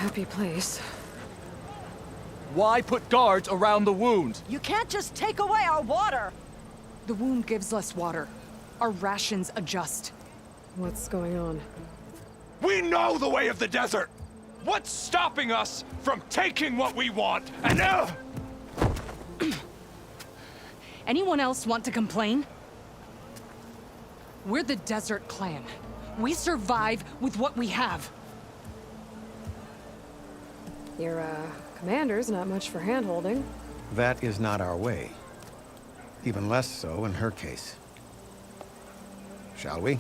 happy place. Why put guards around the wound? You can't just take away our water! The wound gives us water. Our rations adjust. What's going on? We know the way of the desert! What's stopping us from taking what we want? And Anyone else want to complain? We're the Desert Clan. We survive with what we have. Your, commander's not much for hand-holding. That is not our way. Even less so in her case. Shall we?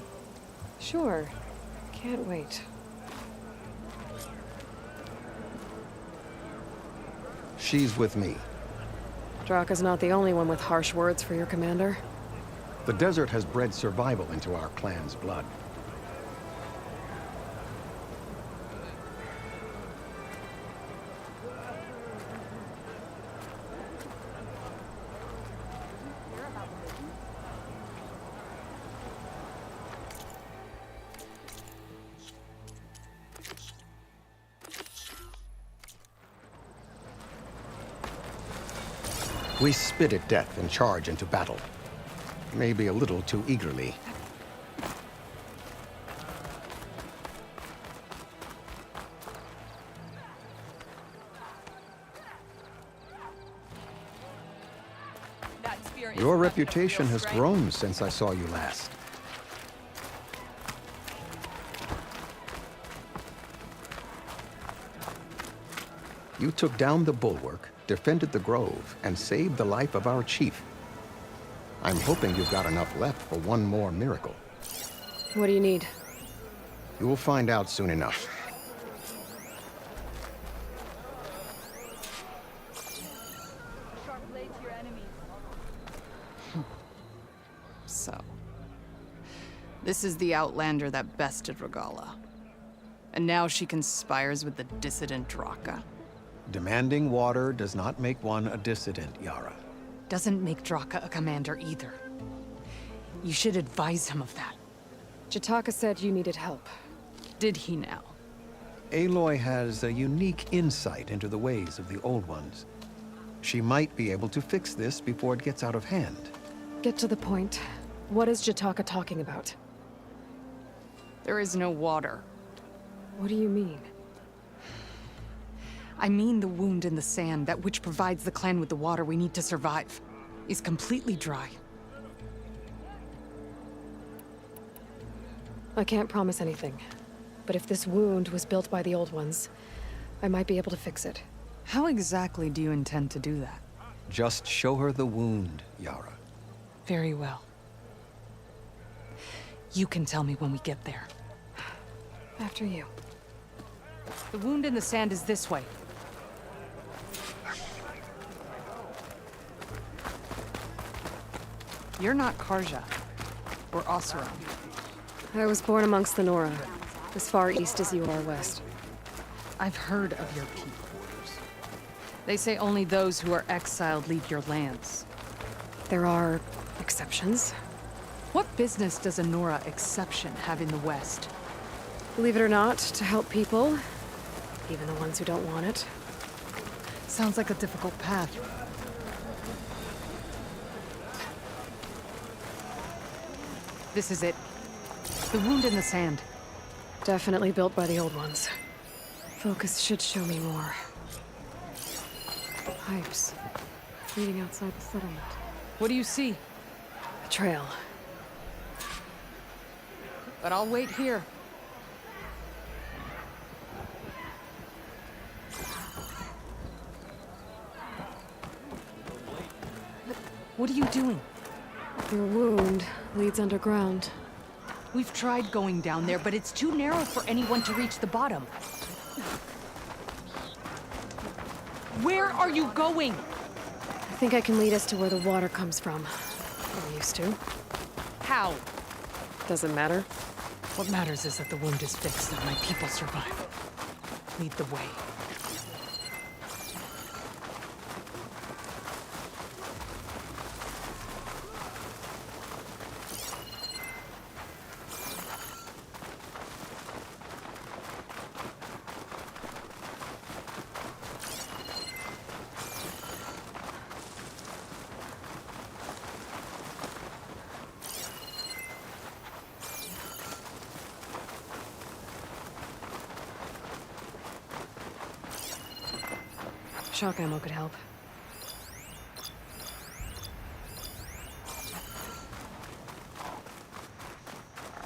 Sure. Can't wait. She's with me. Draka's not the only one with harsh words for your commander. The desert has bred survival into our clan's blood. We spit at death and charge into battle. Maybe a little too eagerly. Your reputation has grown since I saw you last. You took down the bulwark, defended the grove, and saved the life of our chief. I'm hoping you've got enough left for one more miracle. What do you need? You will find out soon enough. So, this is the Outlander that bested Regalla. And now she conspires with the dissident Draka. Demanding water does not make one a dissident, Yara. Doesn't make Draka a commander either. You should advise him of that. Jataka said you needed help. Did he now? Aloy has a unique insight into the ways of the Old Ones. She might be able to fix this before it gets out of hand. Get to the point. What is Jataka talking about? There is no water. What do you mean? I mean the wound in the sand, that which provides the clan with the water we need to survive, is completely dry. I can't promise anything, but if this wound was built by the Old Ones, I might be able to fix it. How exactly do you intend to do that? Just show her the wound, Yara. Very well. You can tell me when we get there. After you. The wound in the sand is this way. You're not Karja, or Oseram. I was born amongst the Nora, as far east as you are west. I've heard of your people. They say only those who are exiled leave your lands. There are exceptions. What business does a Nora exception have in the West? Believe it or not, to help people, even the ones who don't want it. Sounds like a difficult path. This is it. The wound in the sand. Definitely built by the Old Ones. Focus should show me more. Pipes. Leading outside the settlement. What do you see? A trail. But I'll wait here. What are you doing? Your wound leads underground. We've tried going down there, but it's too narrow for anyone to reach the bottom. Where are you going? I think I can lead us to where the water comes from. I'm used to. How? Doesn't matter. What matters is that the wound is fixed and my people survive. Lead the way. shock ammo could help.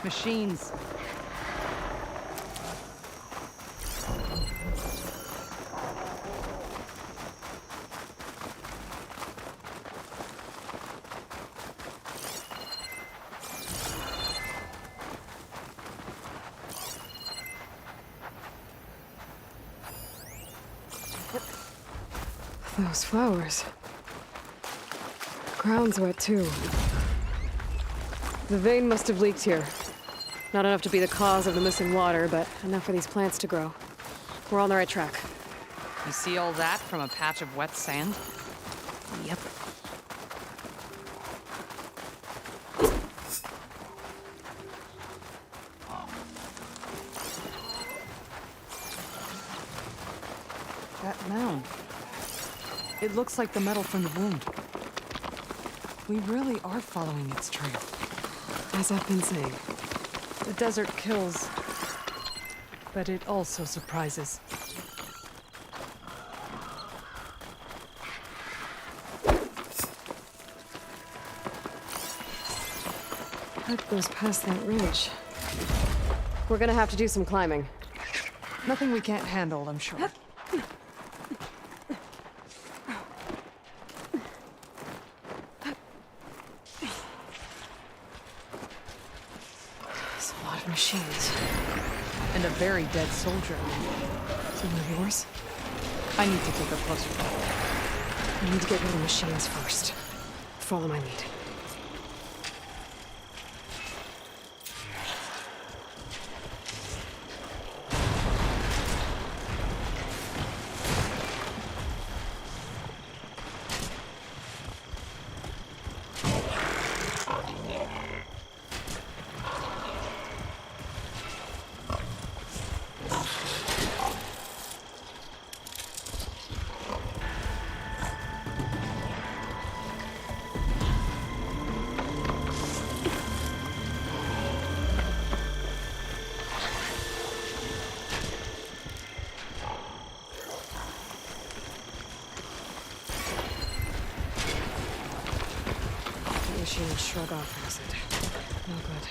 Machines. Those flowers. Ground's wet too. The vein must have leaked here. Not enough to be the cause of the missing water, but enough for these plants to grow. We're on the right track. You see all that from a patch of wet sand? Yep. That mound. It looks like the metal from the wound. We really are following its trail. As I've been saying. The desert kills, but it also surprises. That goes past that ridge. We're gonna have to do some climbing. Nothing we can't handle, I'm sure. There's a lot of machines. And a very dead soldier. Some of yours? I need to take a closer look. We need to get rid of the machines first. Follow my lead. She would shrug off acid. No good.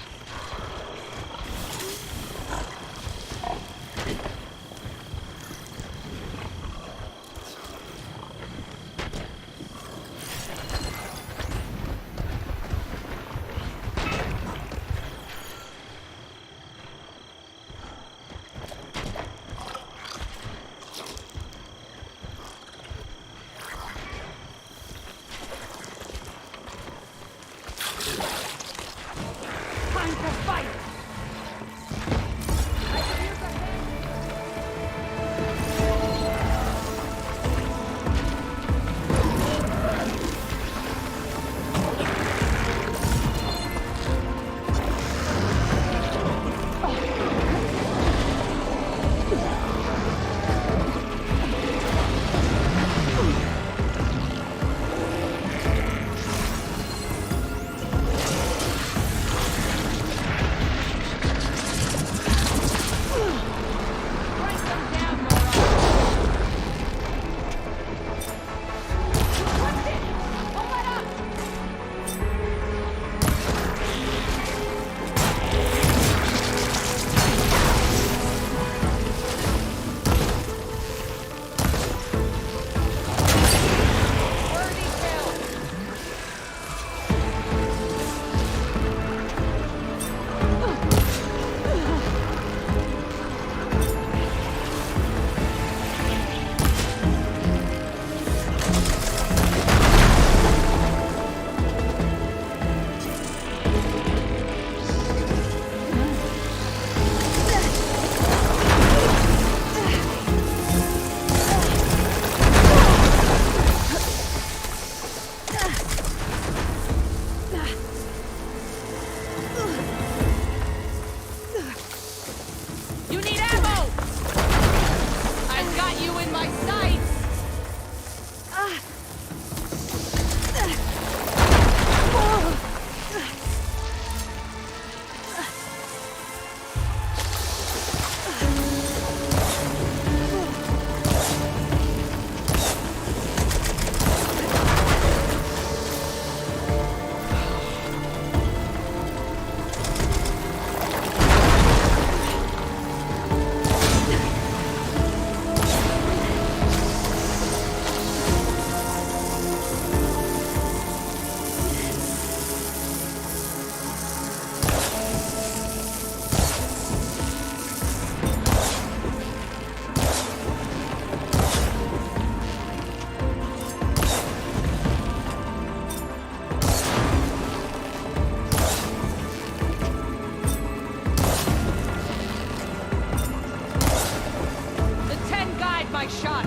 my shot.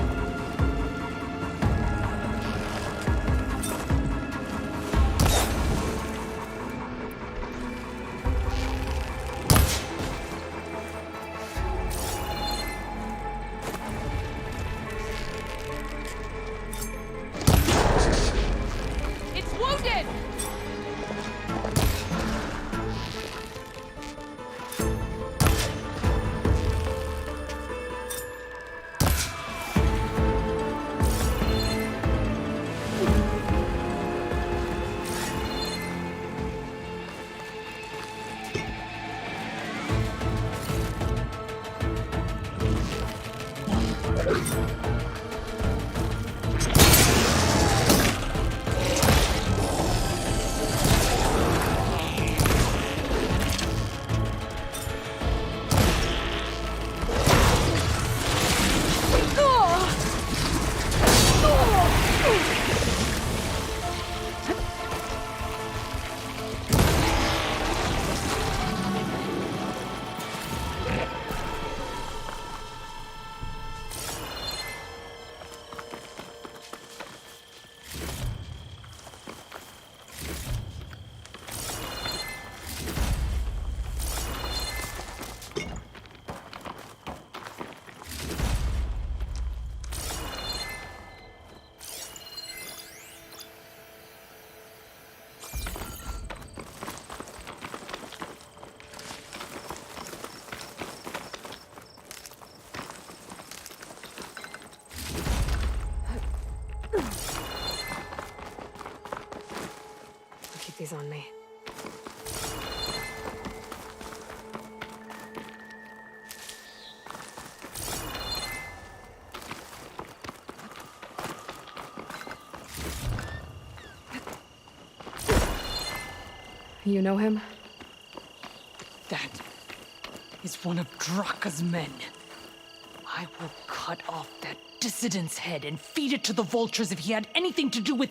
It's wounded! I'll keep these on me. You know him? That is one of Draka's men. I will cut off that dissident's head and feed it to the vultures if he had anything to do with...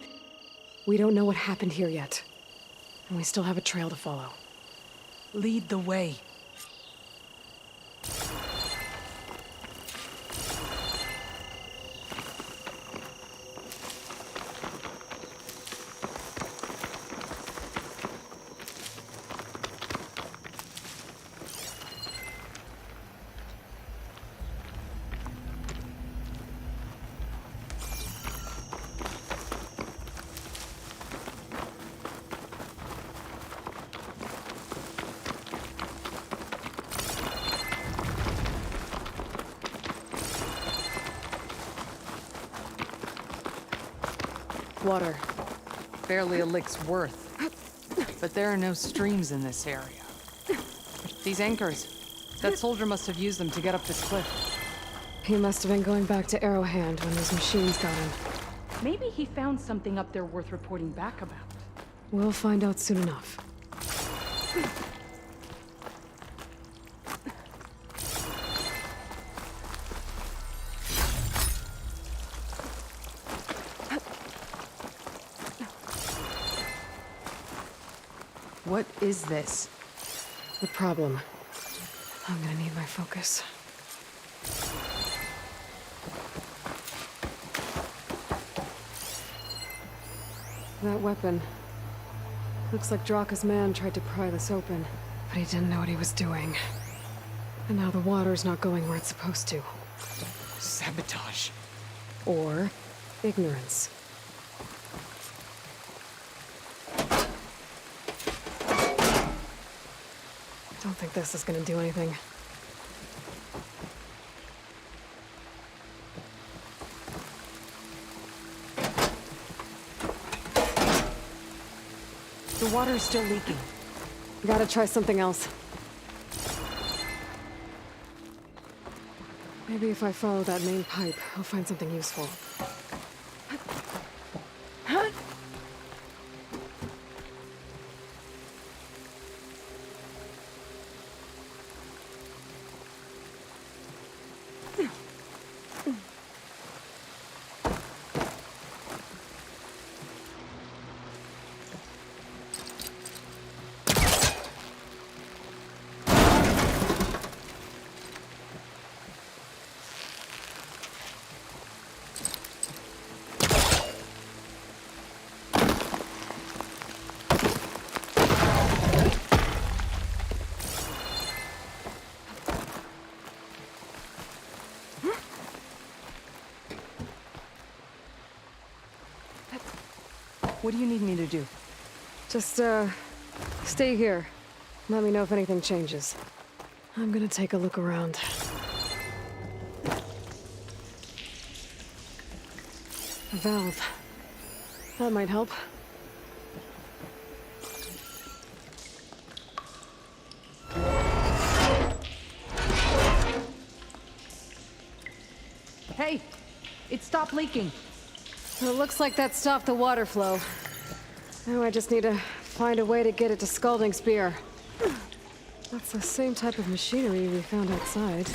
We don't know what happened here yet. And we still have a trail to follow. Lead the way. Water. Barely a lick's worth. But there are no streams in this area. These anchors. That soldier must have used them to get up this cliff. He must have been going back to Arrowhand when those machines got him. Maybe he found something up there worth reporting back about. We'll find out soon enough. What is this? The problem. I'm gonna need my focus. That weapon. Looks like Draka's man tried to pry this open, but he didn't know what he was doing. And now the water's not going where it's supposed to. Sabotage. Or ignorance. Don't think this is gonna do anything. The water's still leaking. Gotta try something else. Maybe if I follow that main pipe, I'll find something useful. What do you need me to do? Just, stay here. Let me know if anything changes. I'm gonna take a look around. A valve. That might help. Hey! It stopped leaking. It looks like that stopped the water flow. Now I just need to find a way to get it to Scalding Spear. That's the same type of machinery we found outside.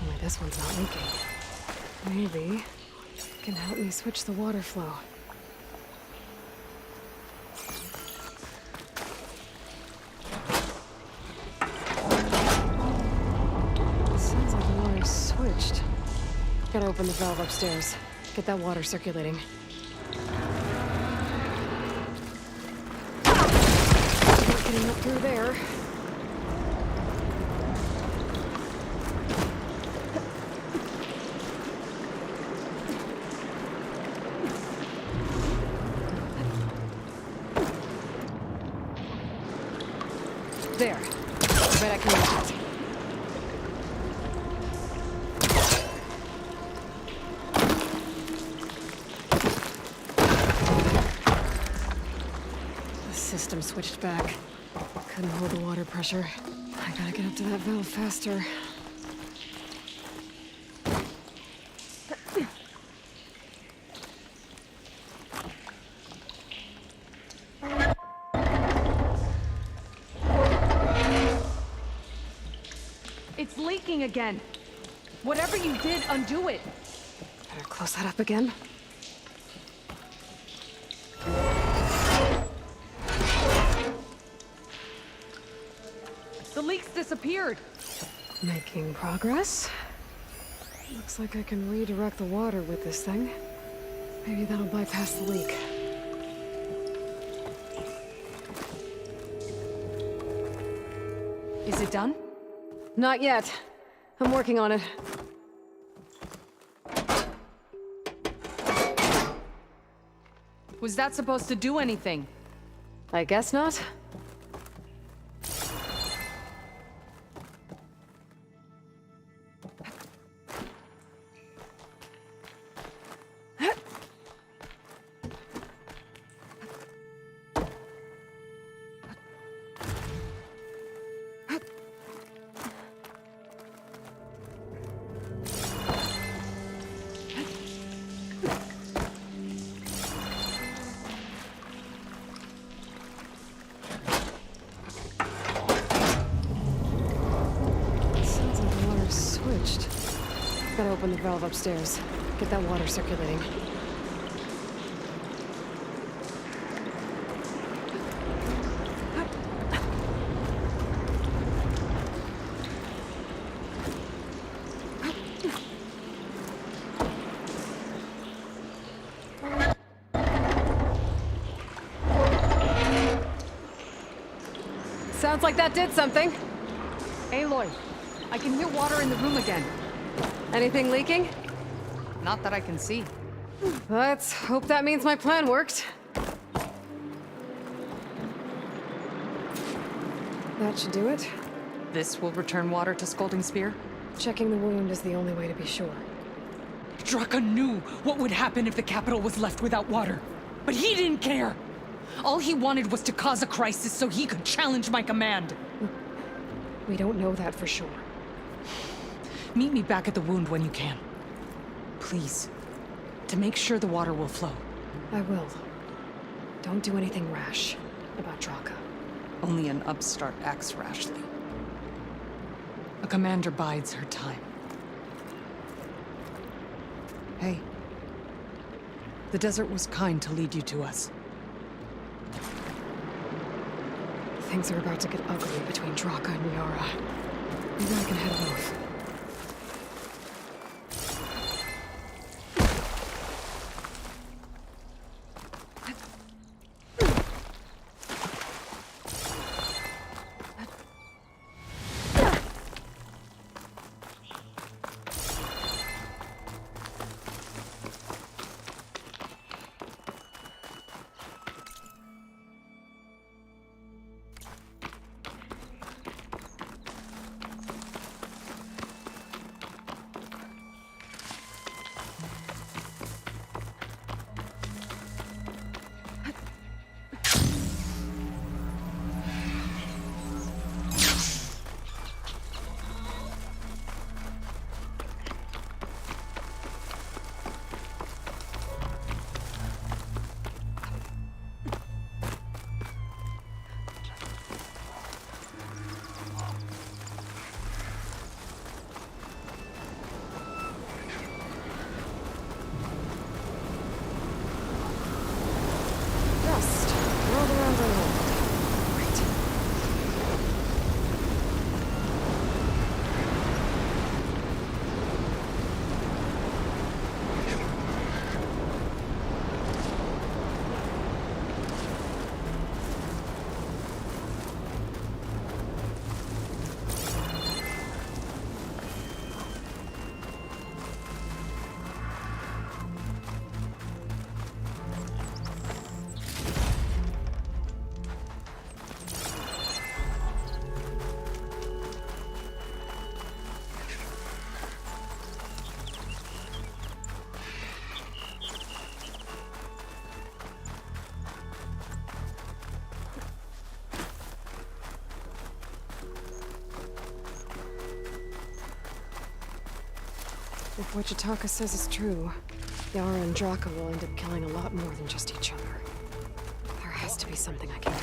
Only this one's not leaking. Maybe it can help me switch the water flow. Sounds like the water's switched. Gotta open the valve upstairs. Get that water circulating. Not getting up through there. There. I bet I can reach it. The system switched back. Couldn't hold the water pressure. I gotta get up to that valve faster. It's leaking again. Whatever you did, undo it. Better close that up again. The leak's disappeared. Making progress. Looks like I can redirect the water with this thing. Maybe that'll bypass the leak. Is it done? Not yet. I'm working on it. Was that supposed to do anything? I guess not. Sounds like the water's switched. Gotta open the valve upstairs. Get that water circulating. Sounds like that did something. Aloy, I can hear water in the room again. Anything leaking? Not that I can see. Let's hope that means my plan worked. That should do it. This will return water to Scalding Spear? Checking the wound is the only way to be sure. Draka knew what would happen if the capital was left without water. But he didn't care! All he wanted was to cause a crisis so he could challenge my command. We don't know that for sure. Meet me back at the wound when you can. Please. To make sure the water will flow. I will. Don't do anything rash about Draka. Only an upstart acts rashly. A commander bides her time. Hey. The desert was kind to lead you to us. Things are about to get ugly between Draka and Yara. Maybe I can head off. If what Jataka says is true, Yara and Draka will end up killing a lot more than just each other. There has to be something I can do.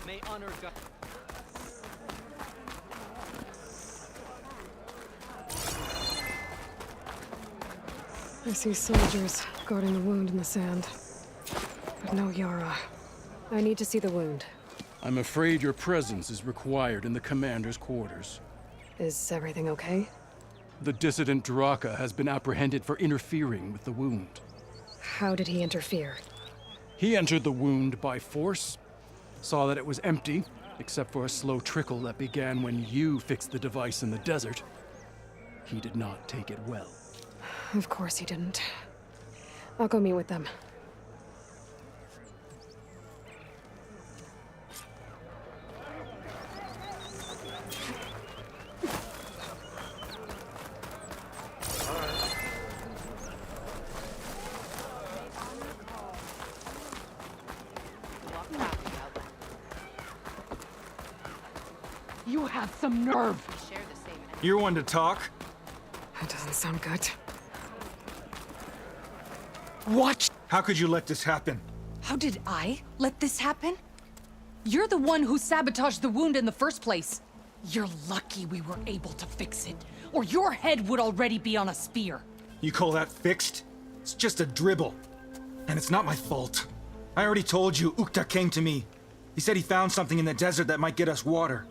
May honor God. I see soldiers guarding the wound in the sand. But no Yara. I need to see the wound. I'm afraid your presence is required in the commander's quarters. Is everything okay? The dissident Draka has been apprehended for interfering with the wound. How did he interfere? He entered the wound by force, saw that it was empty, except for a slow trickle that began when you fixed the device in the desert. He did not take it well. Of course he didn't. I'll go meet with them. You have some nerve! You're one to talk. That doesn't sound good. Watch! How could you let this happen? How did I let this happen? You're the one who sabotaged the wound in the first place. You're lucky we were able to fix it, or your head would already be on a spear. You call that fixed? It's just a dribble. And it's not my fault. I already told you, Ukta came to me. He said he found something in the desert that might get us water.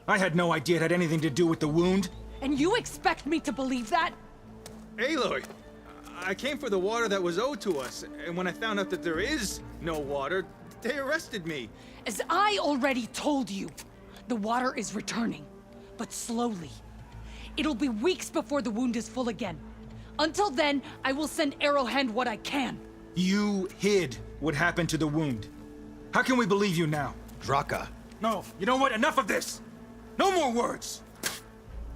I had no idea it had anything to do with the wound. And you expect me to believe that? Aloy, I came for the water that was owed to us, and when I found out that there is no water, they arrested me. As I already told you, the water is returning, but slowly. It'll be weeks before the wound is full again. Until then, I will send Arrowhand what I can. You hid what happened to the wound. How can we believe you now? Draka, No, you know what? Enough of this! No more words!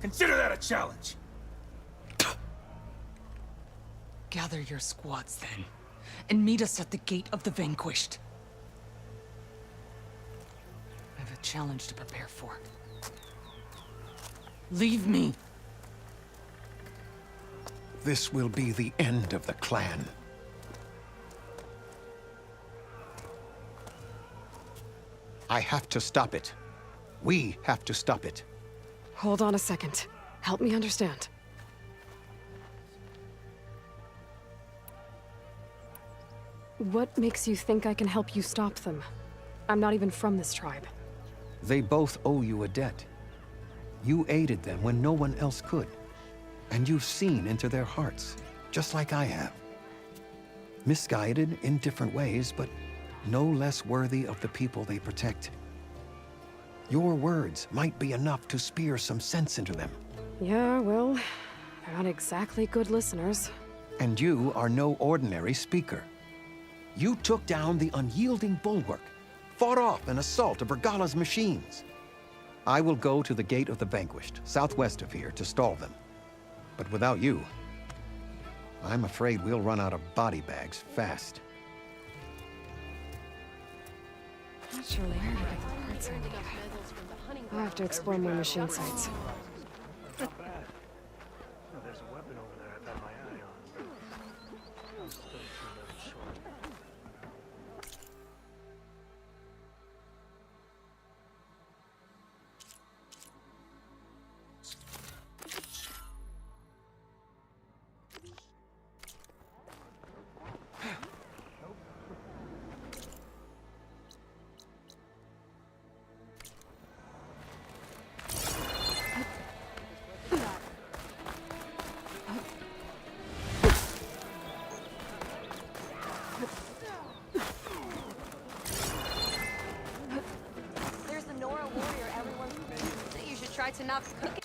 Consider that a challenge. Gather your squads then, and meet us at the Gate of the Vanquished. I have a challenge to prepare for. Leave me. this will be the end of the clan. I have to stop it. We have to stop it. Hold on a second. Help me understand. What makes you think I can help you stop them? I'm not even from this tribe. They both owe you a debt. You aided them when no one else could. And you've seen into their hearts, just like I have. Misguided in different ways, but no less worthy of the people they protect. Your words might be enough to spear some sense into them. Yeah, well, they're not exactly good listeners. And you are no ordinary speaker. You took down the unyielding bulwark, fought off an assault of Regala's machines. I will go to the Gate of the Vanquished, southwest of here, to stall them. But without you, I'm afraid we'll run out of body bags fast. Not sure where to get the parts I need. I'll have to explore more machine sites. There's the Nora warrior everyone that you should try to not cook it.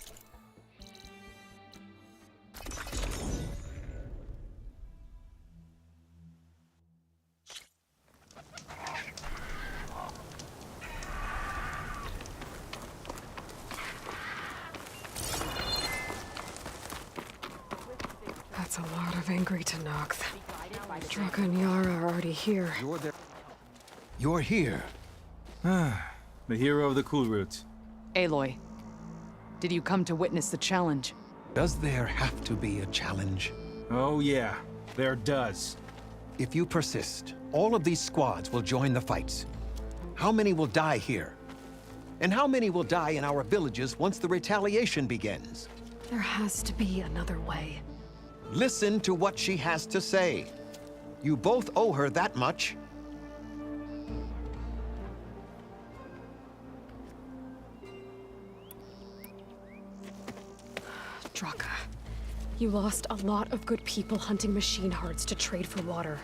That's a lot of angry Tenakth. Draka and Yara are already here. You're here. The hero of the Cool Route. Aloy, did you come to witness the challenge? Does there have to be a challenge? Oh yeah, there does. If you persist, all of these squads will join the fights. How many will die here? And how many will die in our villages once the retaliation begins? There has to be another way. Listen to what she has to say. You both owe her that much. Draka, you lost a lot of good people hunting machine hearts to trade for water.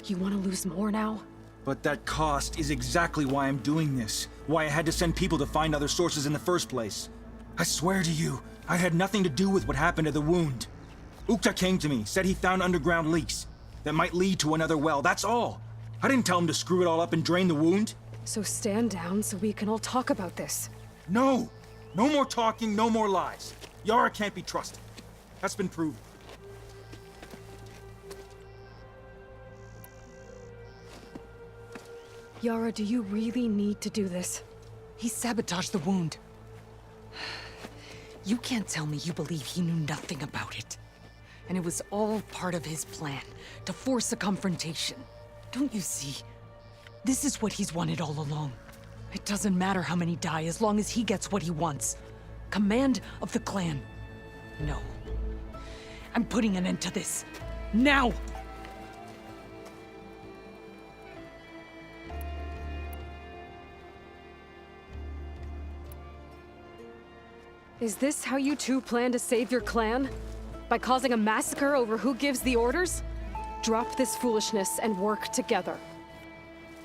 You want to lose more now? But that cost is exactly why I'm doing this. Why I had to send people to find other sources in the first place. I swear to you, I had nothing to do with what happened to the wound. Ukta came to me, said he found underground leaks that might lead to another well, that's all. I didn't tell him to screw it all up and drain the wound. So stand down so we can all talk about this. No! No more talking, no more lies. Yara can't be trusted. That's been proven. Yara, do you really need to do this? He sabotaged the wound. You can't tell me you believe he knew nothing about it. And it was all part of his plan, to force a confrontation. Don't you see? This is what he's wanted all along. It doesn't matter how many die as long as he gets what he wants. Command of the clan. No. I'm putting an end to this. Now! Is this how you two plan to save your clan? By causing a massacre over who gives the orders? Drop this foolishness and work together.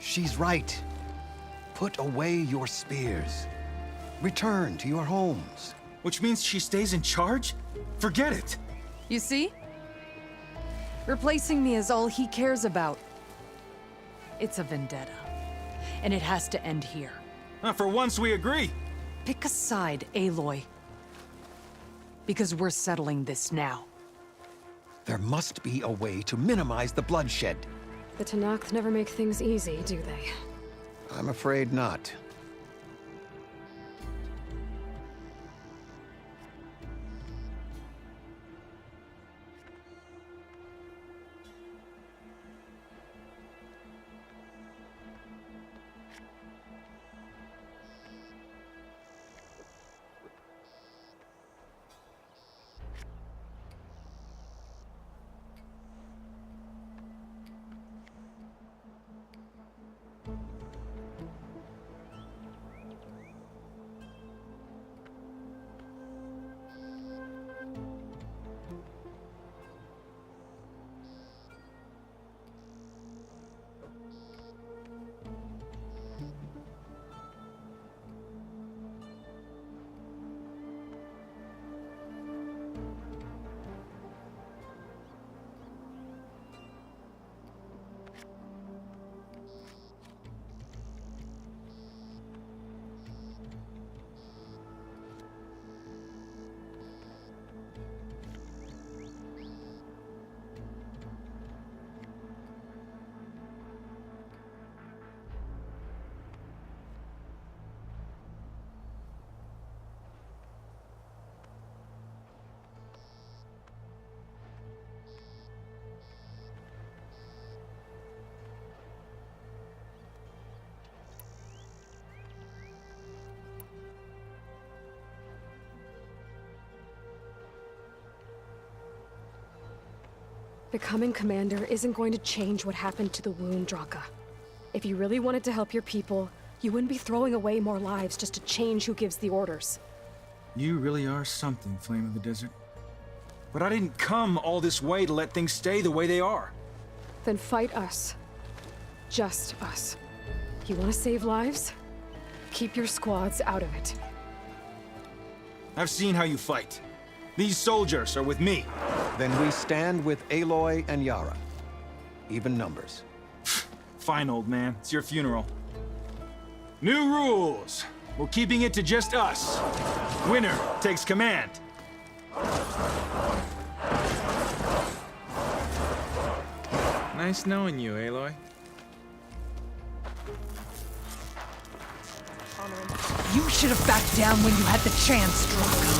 She's right. Put away your spears. Return to your homes. Which means she stays in charge? Forget it! You see? Replacing me is all he cares about. It's a vendetta. And it has to end here. For once we agree. Pick a side, Aloy. Because we're settling this now. There must be a way to minimize the bloodshed. The Tenakth never make things easy, do they? I'm afraid not. Becoming commander isn't going to change what happened to the wound, Draka. If you really wanted to help your people, you wouldn't be throwing away more lives just to change who gives the orders. You really are something, Flame of the Desert. But I didn't come all this way to let things stay the way they are. Then fight us. Just us. You want to save lives? Keep your squads out of it. I've seen how you fight. These soldiers are with me. Then we stand with Aloy and Yara. Even numbers. Fine, old man. It's your funeral. New rules. We're keeping it to just us. Winner takes command. Nice knowing you, Aloy. You should have backed down when you had the chance, Draco.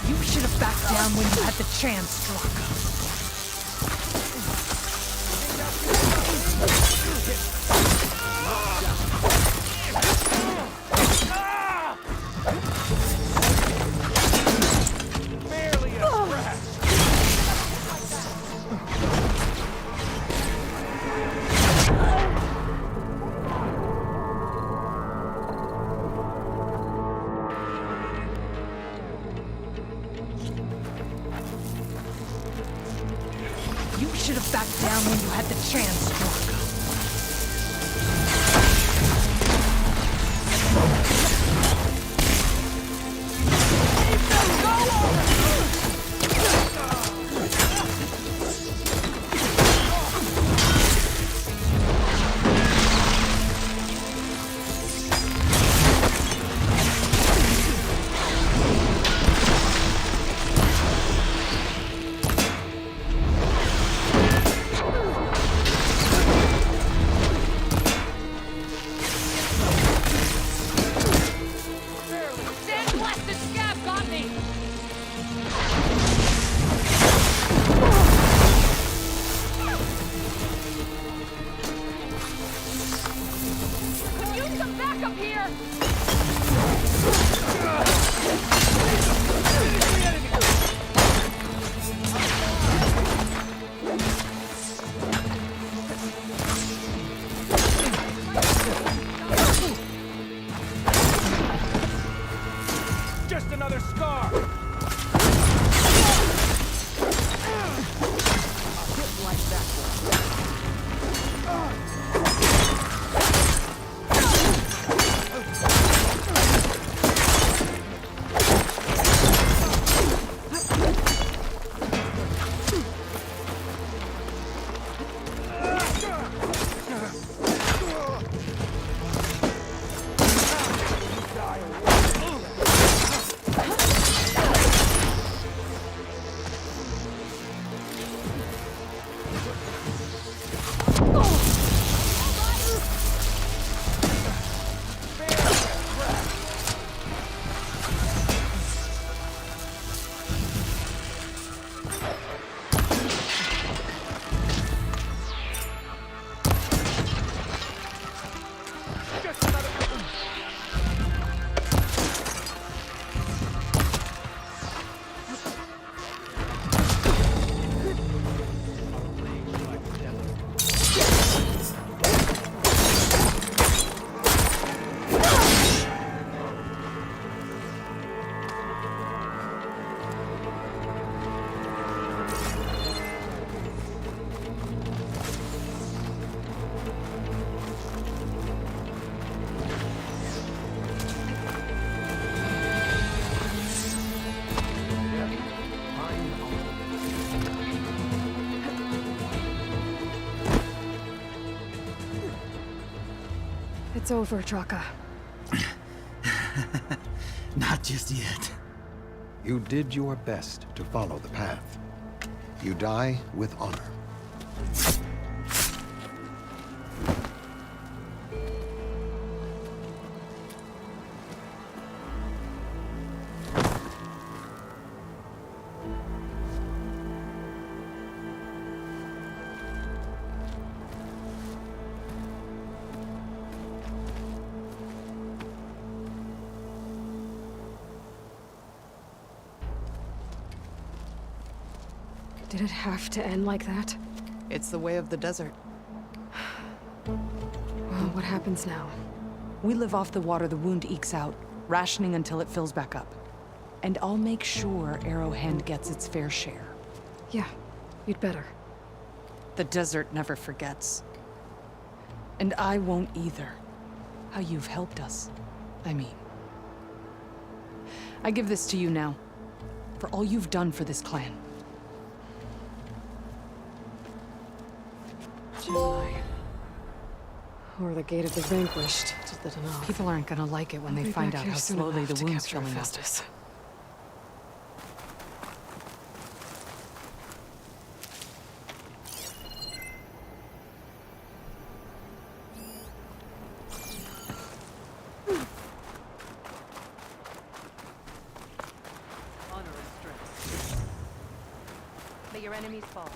You should have backed down when you had the chance, Draco. Barely a scratch. You should have backed down when you had the chance, Draco. Sandblasted scab got me! Could use some backup here! Just another scar. It's over, Draka. Not just yet. You did your best to follow the path. You die with honor. Did it have to end like that? It's the way of the desert. Well, what happens now? We live off the water the wound ekes out, rationing until it fills back up. And I'll make sure Arrowhand gets its fair share. Yeah, you'd better. The desert never forgets. And I won't either. How you've helped us, I mean. I give this to you now, for all you've done for this clan. Gemini. Or the Gate of the Vanquished, to the Danath. People aren't gonna like it when they find out how slowly the wound's filling up. Festus. Honor and strength. May your enemies fall.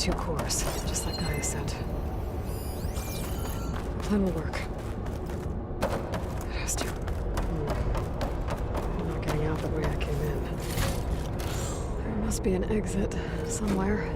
2 cores, just like Gaia said. Plan will work. It has to. I'm not getting out the way I came in. There must be an exit somewhere.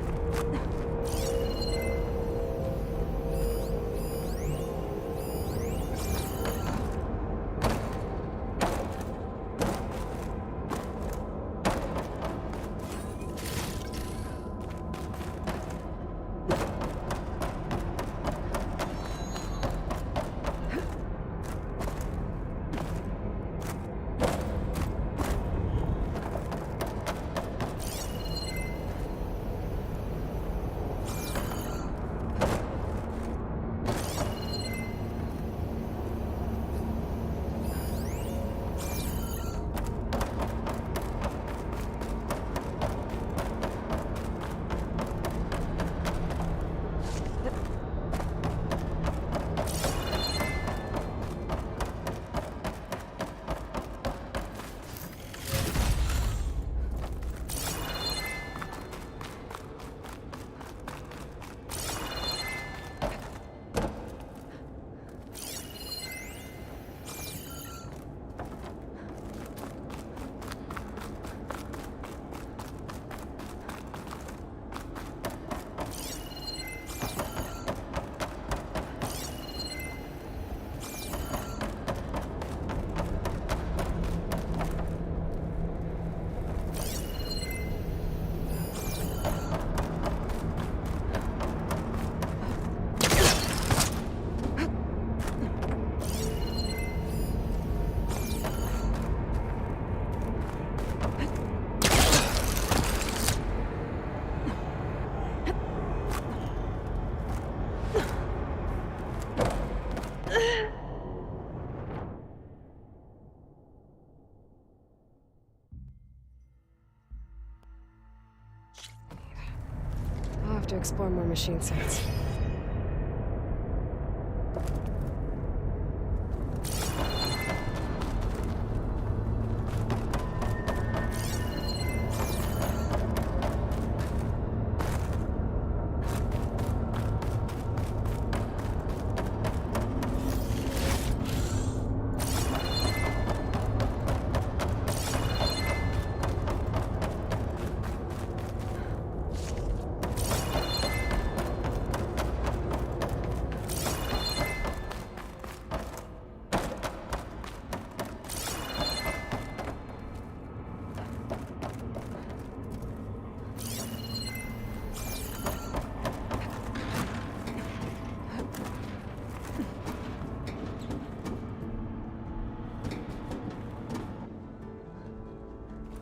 I'll have to explore more machine sites.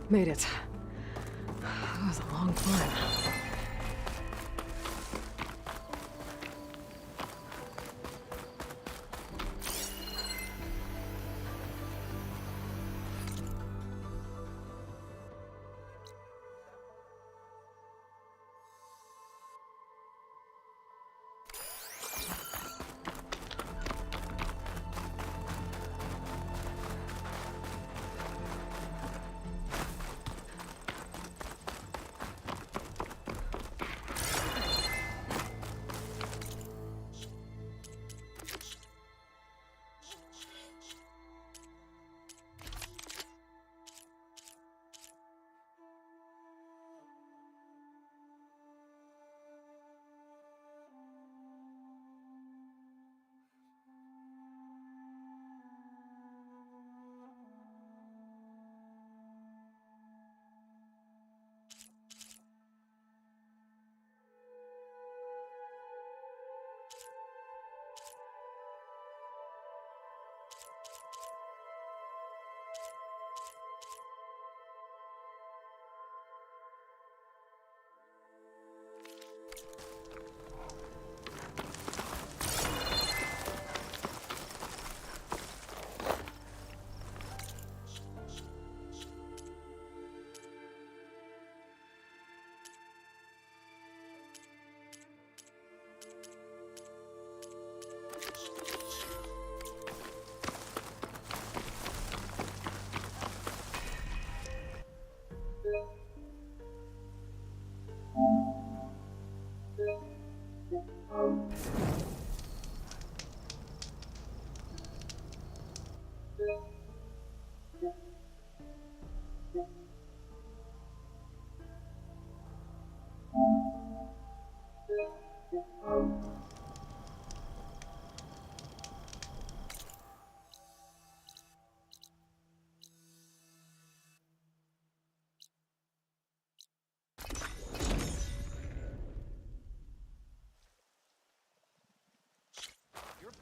Made it. That was a long climb.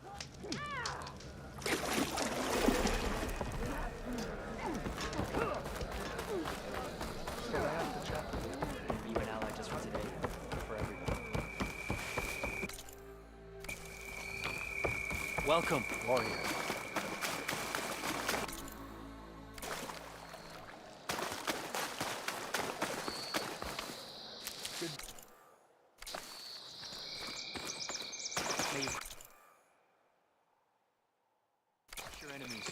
Are you an ally just for today? Or for everyone? Welcome, warrior. May you crush your enemies.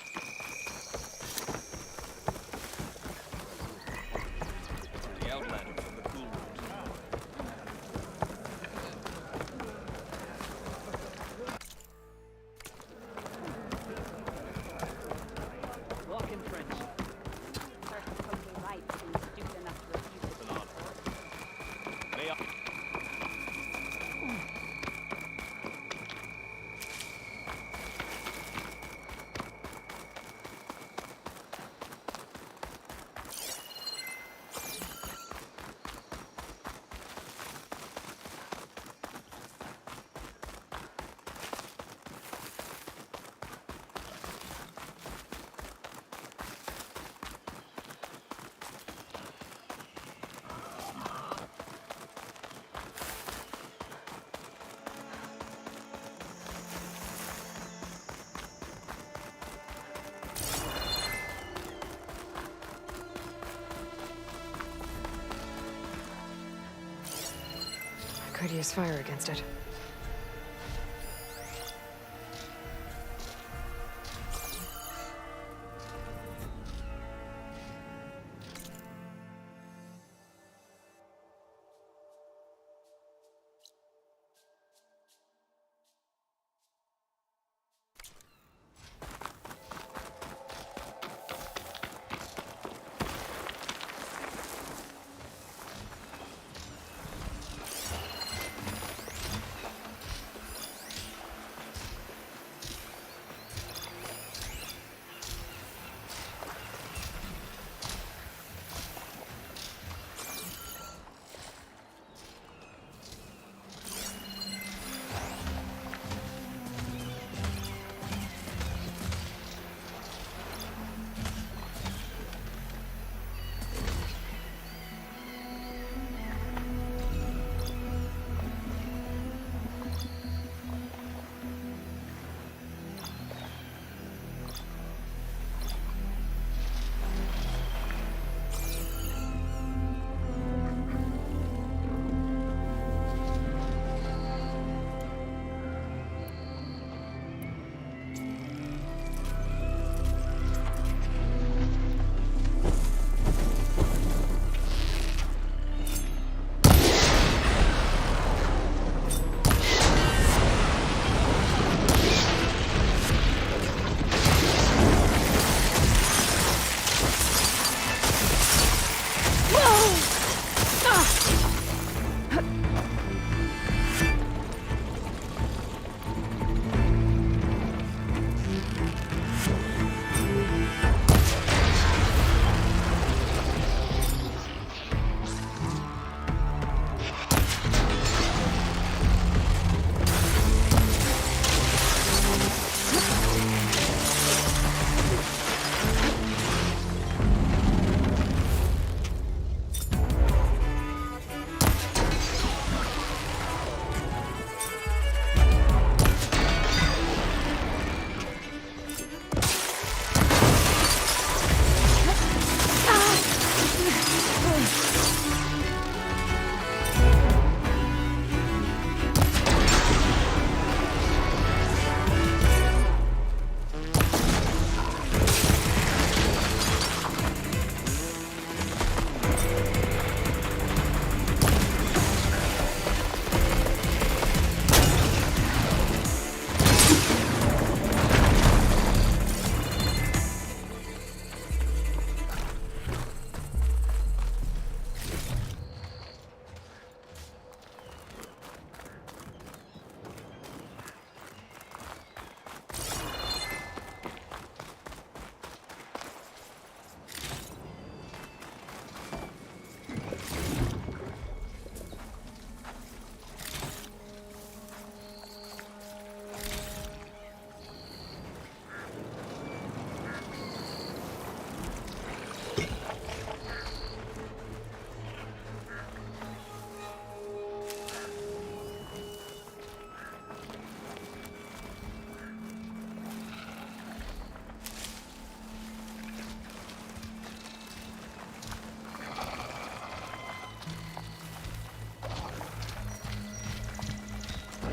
To the Outlander from the Cool Rooms. Walk in French. Person totally right, being stupid enough to refuse It's an honor. May I? Could use fire against it.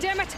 damn it!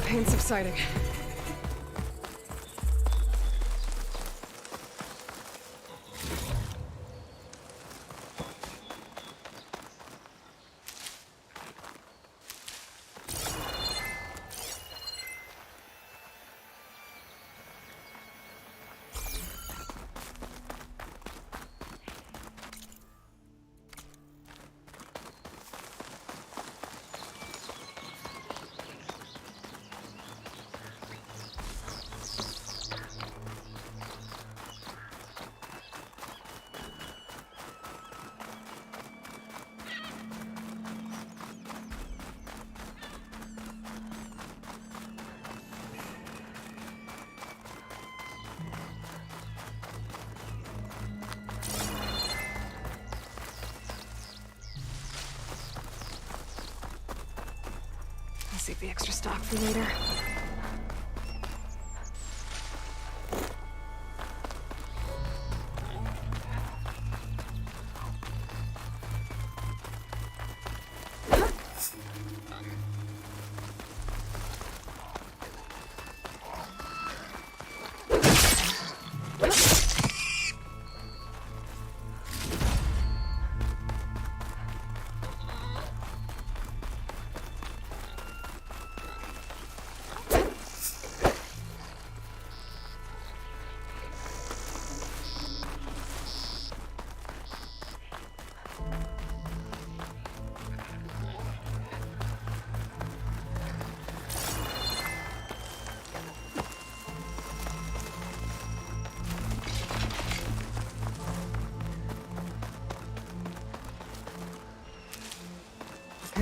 Pain's subsiding. I'll save the extra stock for later.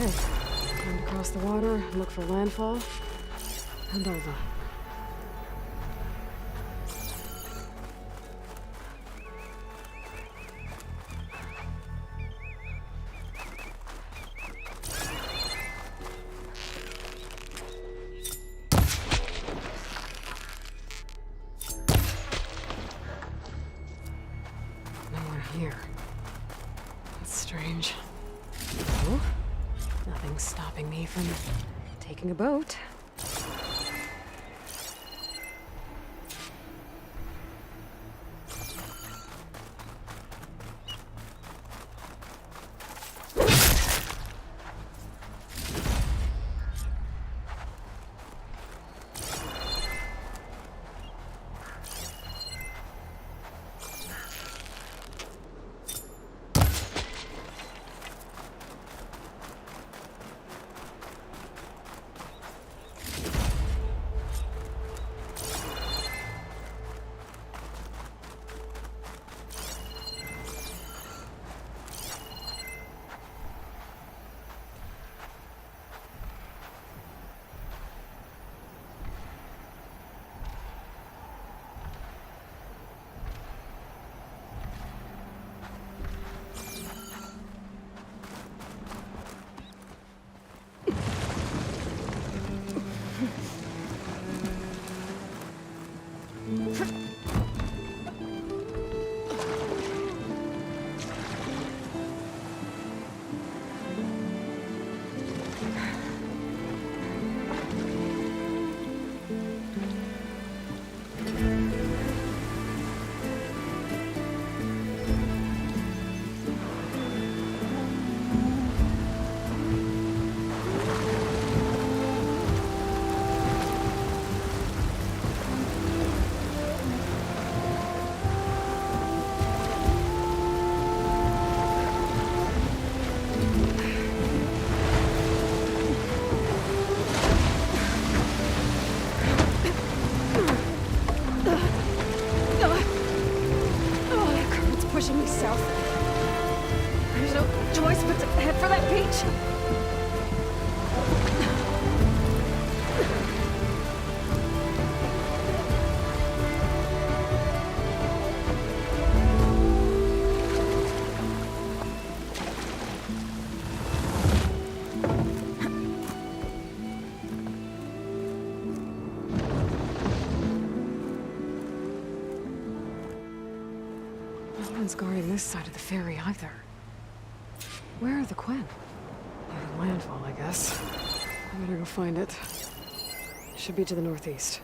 Okay, time to cross the water, look for landfall, and over. No one here. That's strange. Oh? Nothing's stopping me from taking a boat. pushing me south. There's no choice but to head for that beach. No one's guarding this side of the ferry either. Where are the Quen? Landfall, I guess. I better go find it. Should be to the northeast.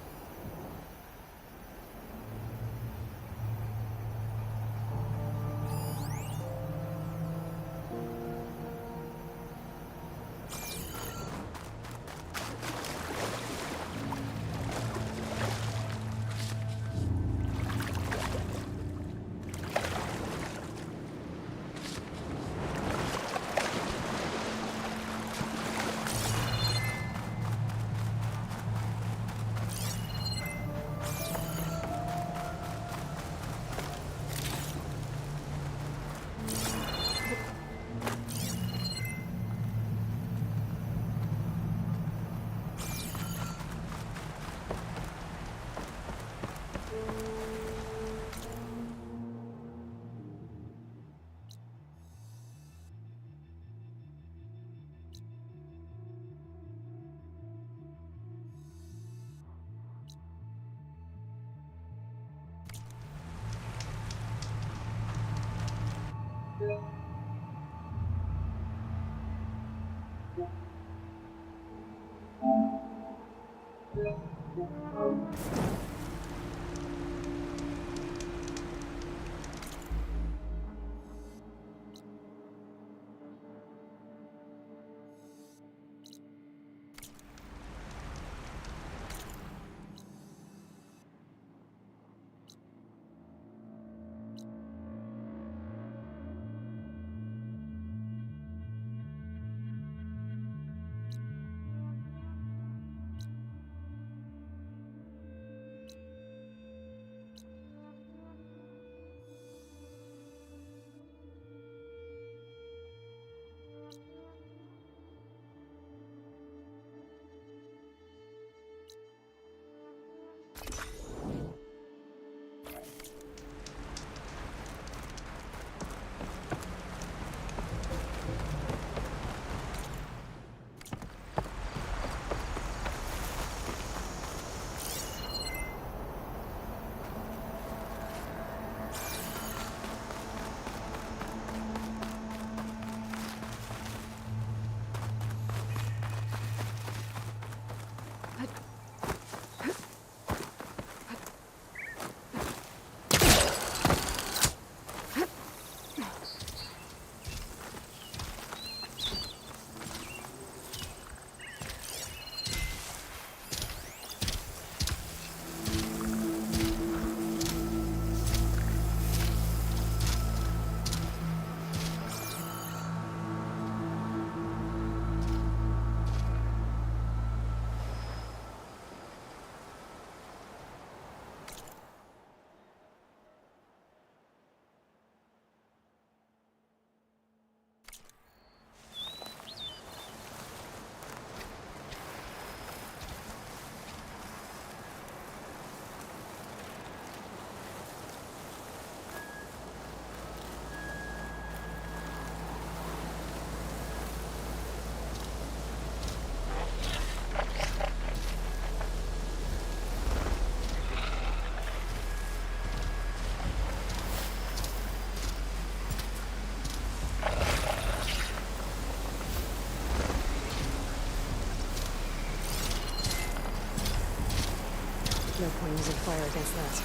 No point using fire against that.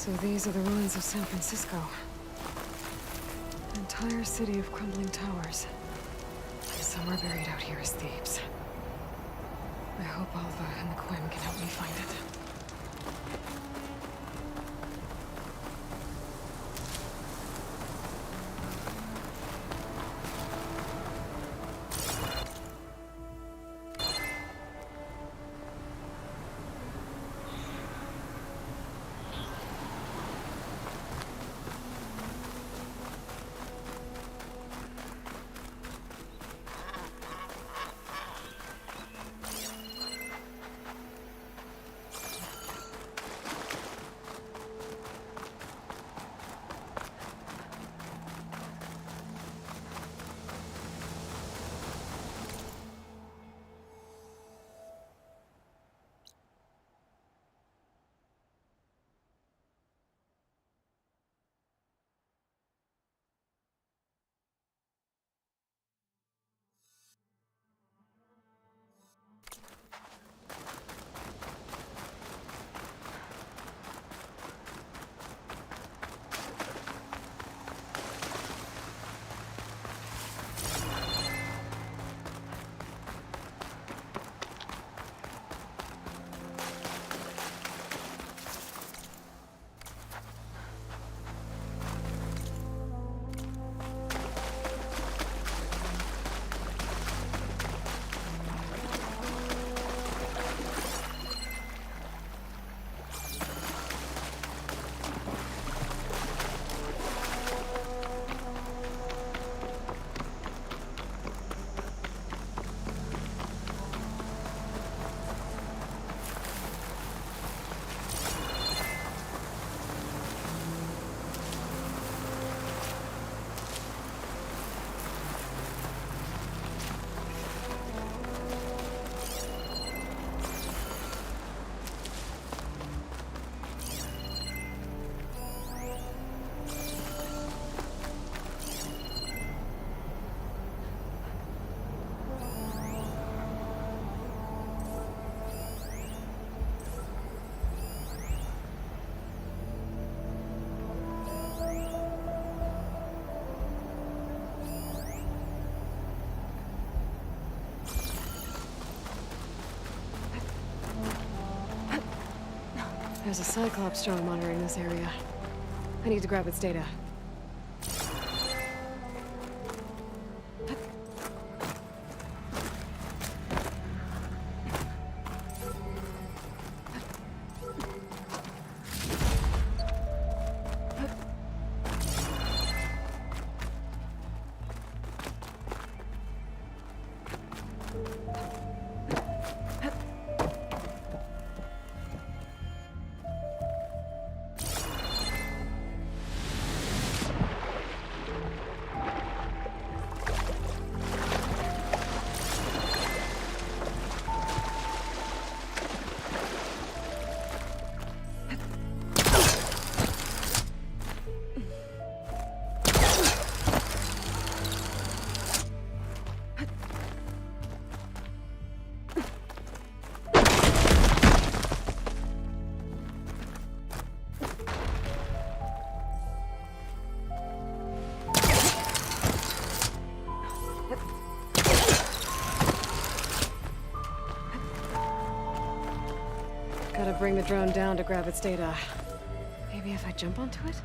So these are the ruins of San Francisco. An entire city of crumbling towers. Somewhere buried out here is Thebes. I hope Alva and the Quinn can help me find it. There's a Cyclops drone monitoring this area. I need to grab its data. Gotta bring the drone down to grab its data. Maybe if I jump onto it?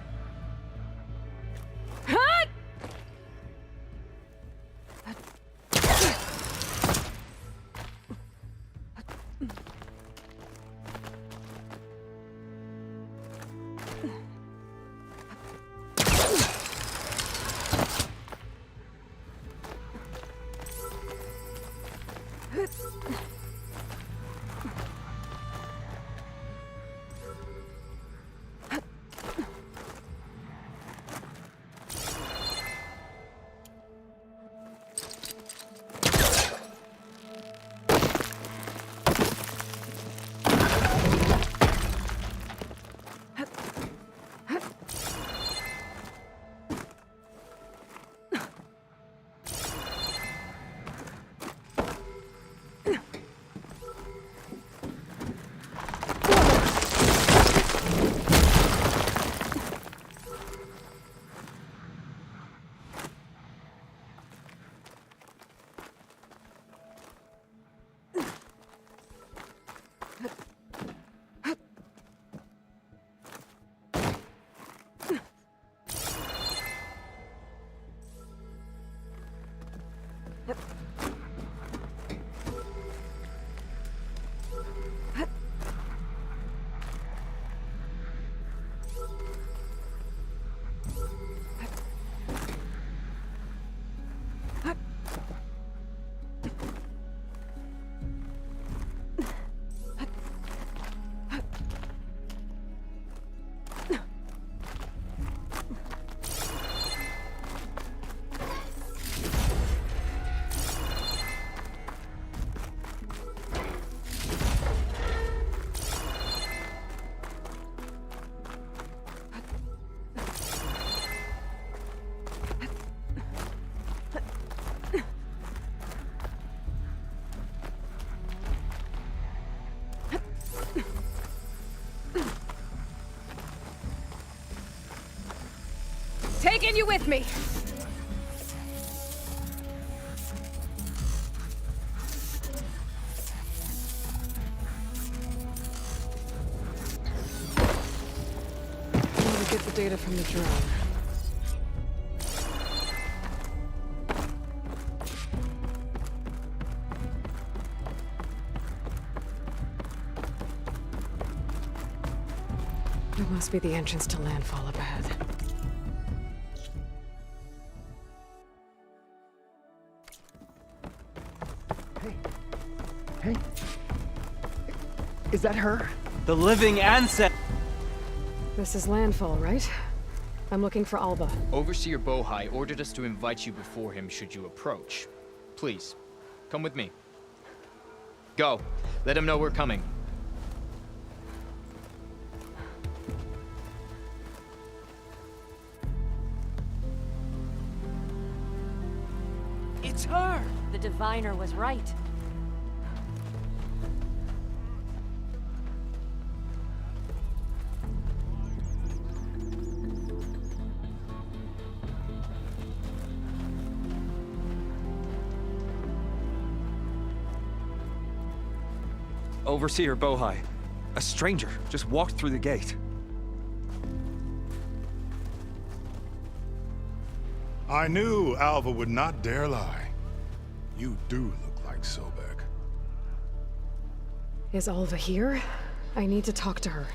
taking you with me. Need to get the data from the drone. That must be the entrance to landfall up ahead. Hey. Is that her? The living ancestor. This is landfall, right? I'm looking for Alva. Overseer Bohai ordered us to invite you before him should you approach. Please, come with me. Go. Let him know we're coming. It's her! The diviner was right. Overseer Bohai. A stranger just walked through the gate. I knew Alva would not dare lie. You do look like Sobek. Is Alva here? I need to talk to her.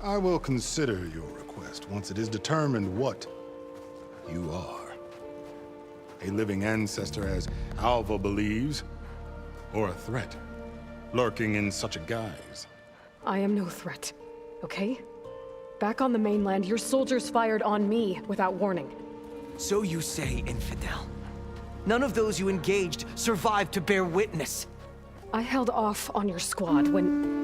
I will consider your request once it is determined what you are. A living ancestor, as Alva believes, or a threat, lurking in such a guise. I am no threat, okay? Back on the mainland, your soldiers fired on me without warning. So you say, infidel. None of those you engaged survived to bear witness. I held off on your squad when...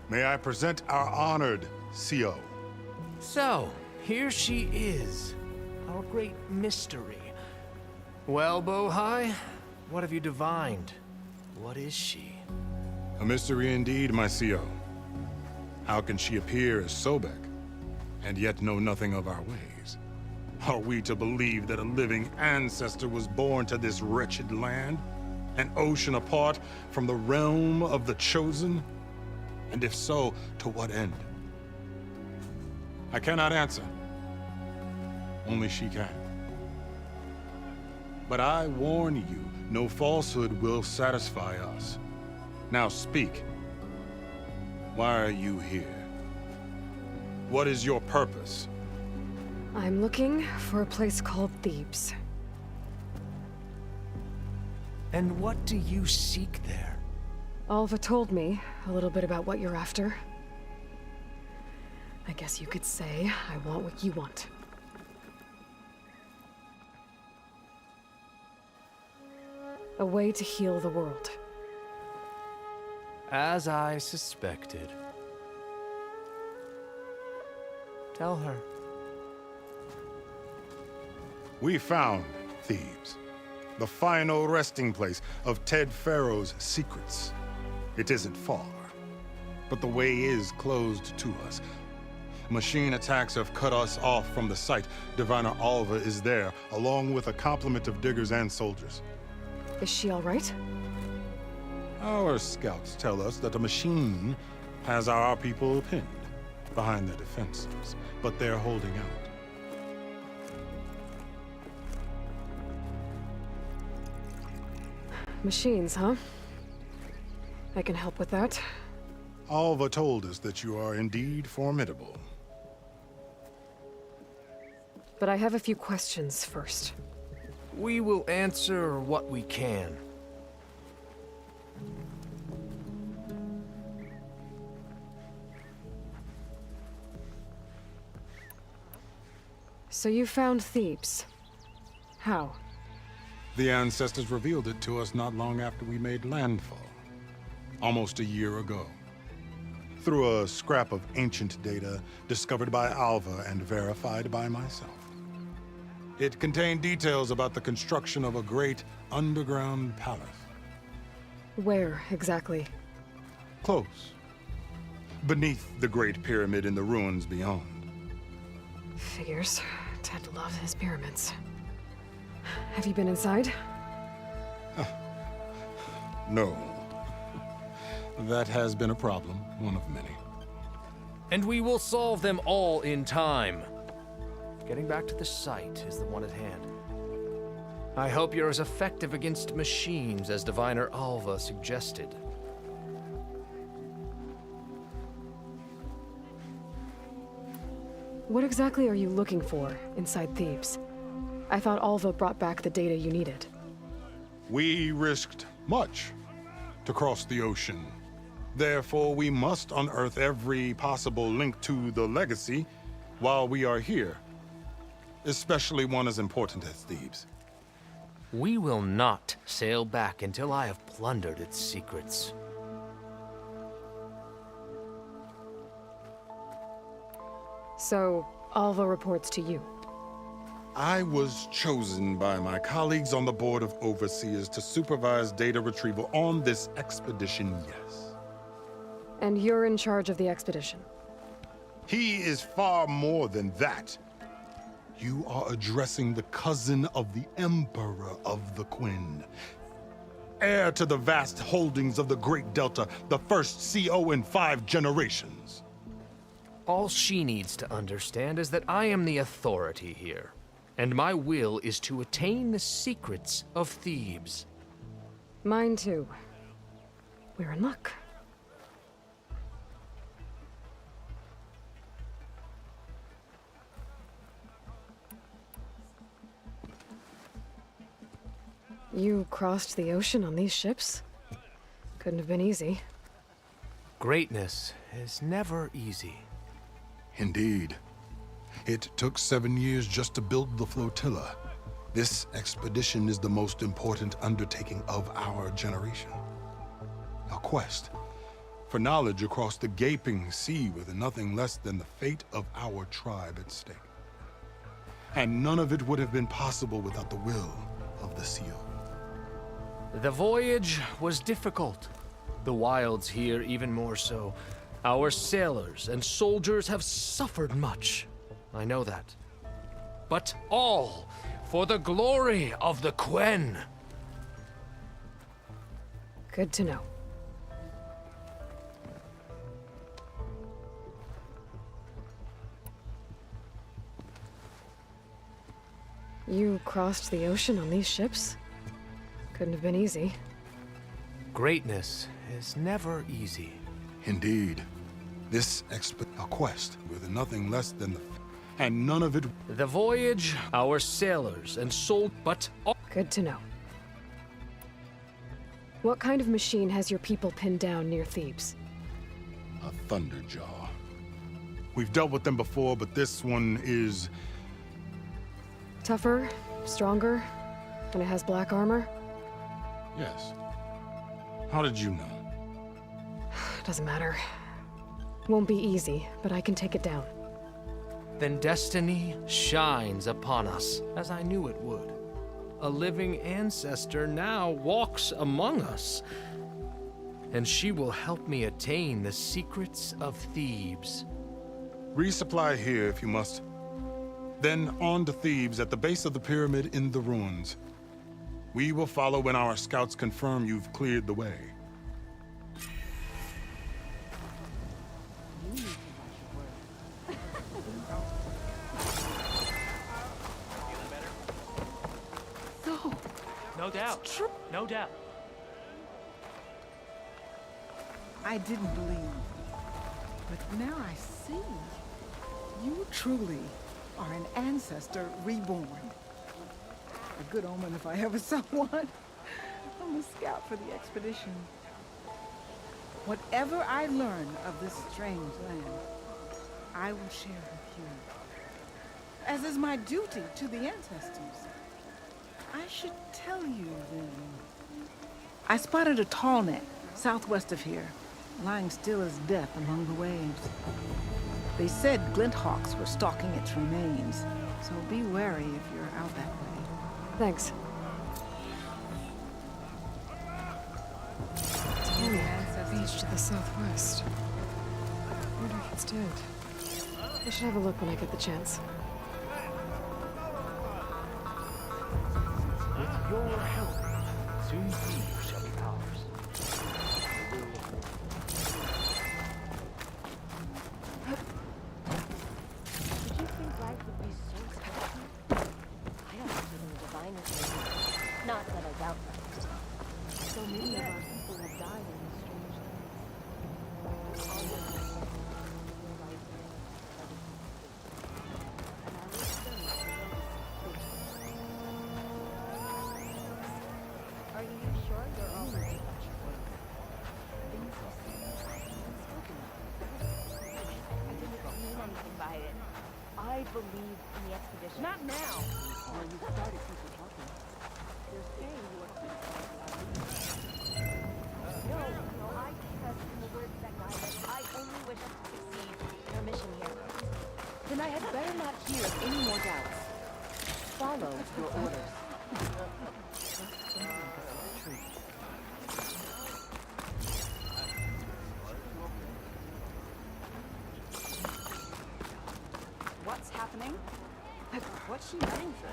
May I present our honored CO. So, here she is, our great mystery. Well, Bohai, what have you divined? What is she? A mystery indeed, my CO. How can she appear as Sobek, and yet know nothing of our ways? Are we to believe that a living ancestor was born to this wretched land? An ocean apart from the realm of the Chosen? And if so, to what end? I cannot answer. Only she can. But I warn you, no falsehood will satisfy us. Now speak. Why are you here? What is your purpose? I'm looking for a place called Thebes. And what do you seek there? Alva told me a little bit about what you're after. I guess you could say I want what you want. A way to heal the world. As I suspected. Tell her. We found Thebes, the final resting place of Ted Pharaoh's secrets. It isn't far, but the way is closed to us. Machine attacks have cut us off from the site. Diviner Alva is there, along with a complement of diggers and soldiers. Is she all right? Our scouts tell us that a machine has our people pinned behind their defenses, but they're holding out. Machines, huh? I can help with that. Alva told us that you are indeed formidable. But I have a few questions first. We will answer what we can. So you found Thebes. How? The ancestors revealed it to us not long after we made landfall. Almost a year ago. through a scrap of ancient data discovered by Alva and verified by myself. It contained details about the construction of a great underground palace. Where, exactly? Close. Beneath the Great Pyramid in the ruins beyond. Figures. Ted loves his pyramids. Have you been inside? No. That has been a problem, one of many. And we will solve them all in time. Getting back to the site is the one at hand. I hope you're as effective against machines as Diviner Alva suggested. What exactly are you looking for inside Thebes? I thought Alva brought back the data you needed. We risked much to cross the ocean. Therefore, we must unearth every possible link to the legacy while we are here. Especially one as important as Thebes. We will not sail back until I have plundered its secrets. So, Alva reports to you. I was chosen by my colleagues on the Board of Overseers to supervise data retrieval on this expedition, yes. And you're in charge of the expedition? He is far more than that. You are addressing the cousin of the Emperor of the Quen. Heir to the vast holdings of the Great Delta, the first CO in 5 generations. All she needs to understand is that I am the authority here, and my will is to attain the secrets of Thebes. Mine too. We're in luck. You crossed the ocean on these ships? Couldn't have been easy. Greatness is never easy. Indeed. It took 7 years just to build the flotilla. This expedition is the most important undertaking of our generation. A quest for knowledge across the gaping sea with nothing less than the fate of our tribe at stake. And none of it would have been possible without the will of the seal. The voyage was difficult. The wilds here even more so. Our sailors and soldiers have suffered much. I know that. But all for the glory of the Quen. Good to know. You crossed the ocean on these ships? Couldn't have been easy. Greatness is never easy. Indeed. This a quest with nothing less than the... And none of it... The voyage, our sailors and but all... Good to know. What kind of machine has your people pinned down near Thebes? A Thunderjaw. We've dealt with them before, but this one is... Tougher? Stronger? And it has black armor? Yes. How did you know? Doesn't matter. Won't be easy, but I can take it down. Then destiny shines upon us, as I knew it would. A living ancestor now walks among us, and she will help me attain the secrets of Thebes. Resupply here if you must. Then on to Thebes at the base of the pyramid in the ruins. We will follow when our scouts confirm you've cleared the way. No doubt. No doubt. I didn't believe, but now I see. You truly are an ancestor reborn. A good omen if I ever saw one. I'm a scout for the expedition. Whatever I learn of this strange land, I will share with you. As is my duty to the ancestors. I should tell you then. I spotted a tall net southwest of here. lying still as death among the waves. They said glinthawks were stalking its remains, so be wary if you're out that way. Thanks. Tony, beach to the southwest. Wonder if it's dead. I should have a look when I get the chance. With your help, soon these shall be ours. Did you think life would be so special? I don't believe in the divine or anything. Not that I doubt that. So many of our people have died in these strange lands. All the time, your life is and I will study Are you sure you're all right about your work? Things you say, unspoken of. I didn't mean anything by it. I believe in the expedition. Not now! Well, you started people talking. They're saying you are No, I trust in the words that guide us. I only wish us to succeed in our mission here. Then I had better not hear of any more doubts. Follow your orders. What's happening? What's she running for?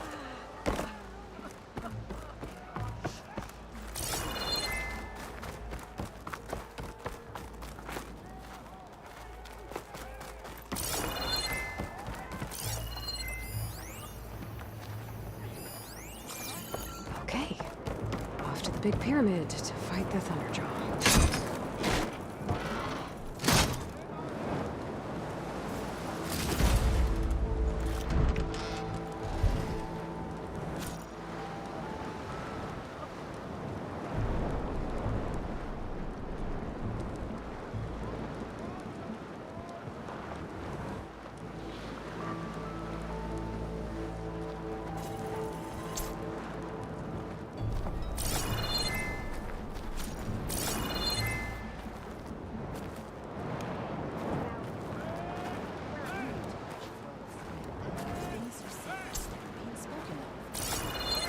Okay. Off to the big pyramid to fight the Thunderjaw.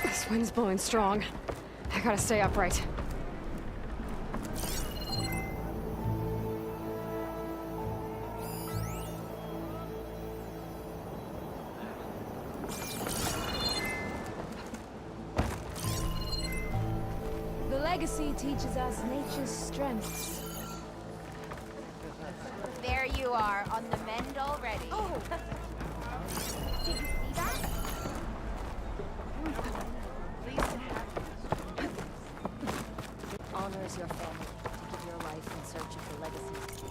This wind's blowing strong. I gotta stay upright. The legacy teaches us nature's strengths. There you are, on the mend already. Oh! Did you see that? Pleased to have you. It honors your family to give your life in search of the legacy.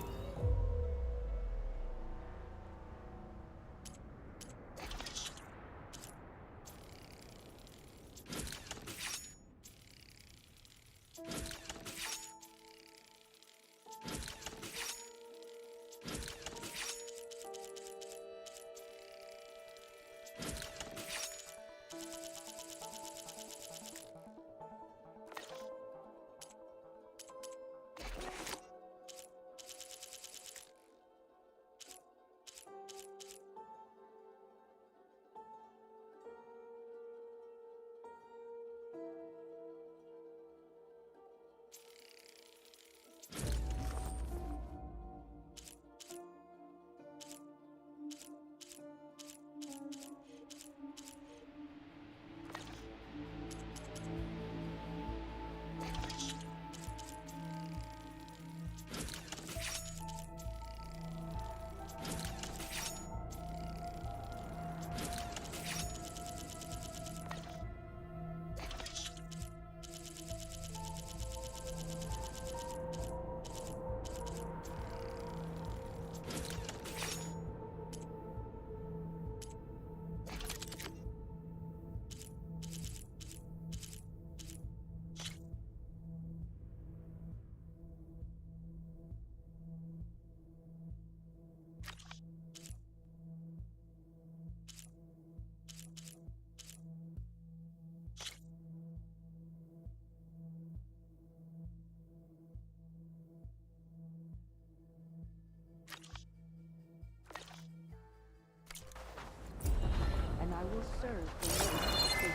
serve the legacy faithfully.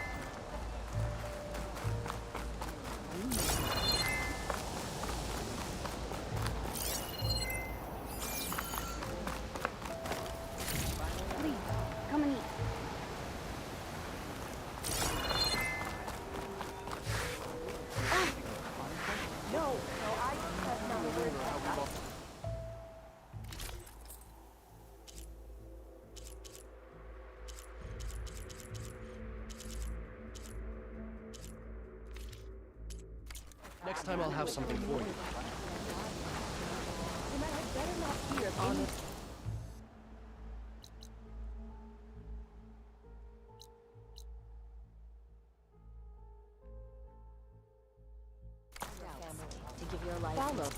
Please, come and eat. No, I have not heard that. Next time I'll have something for you. Then I had better not hear of any... family to give your life. Follow.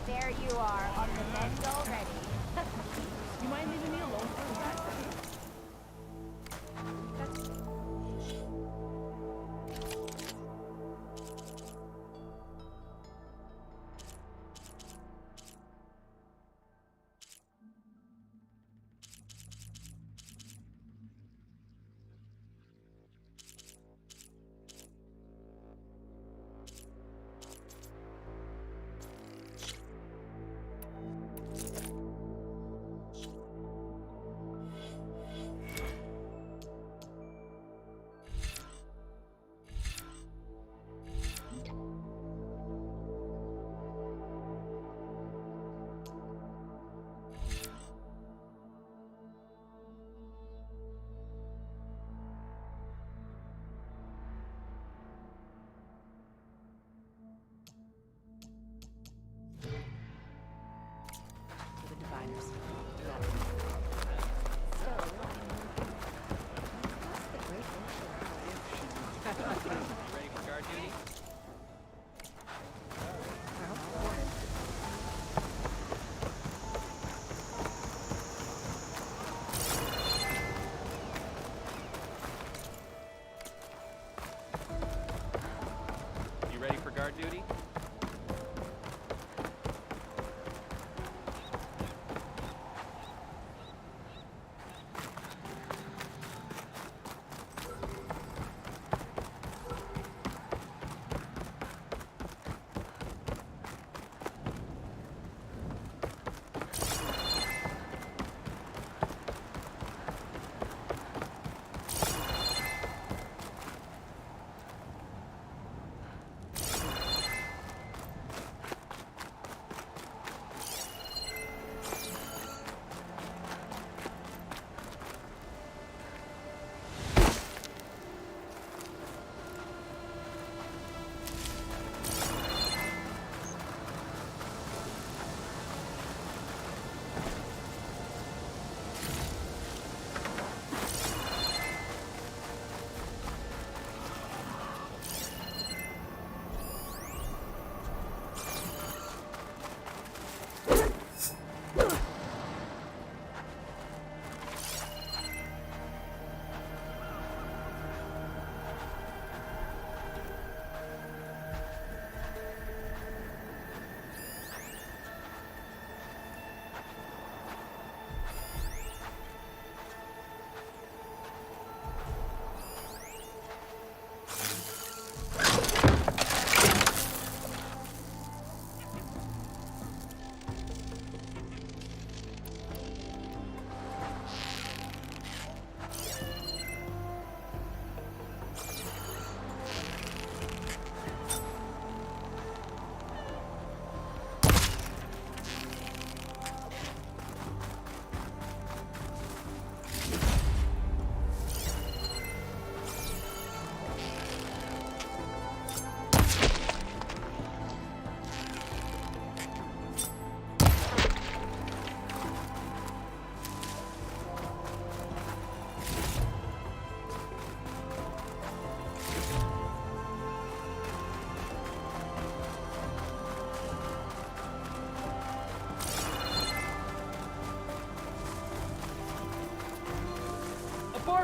There you are, on the mend already. You mind leaving me alone for a sec?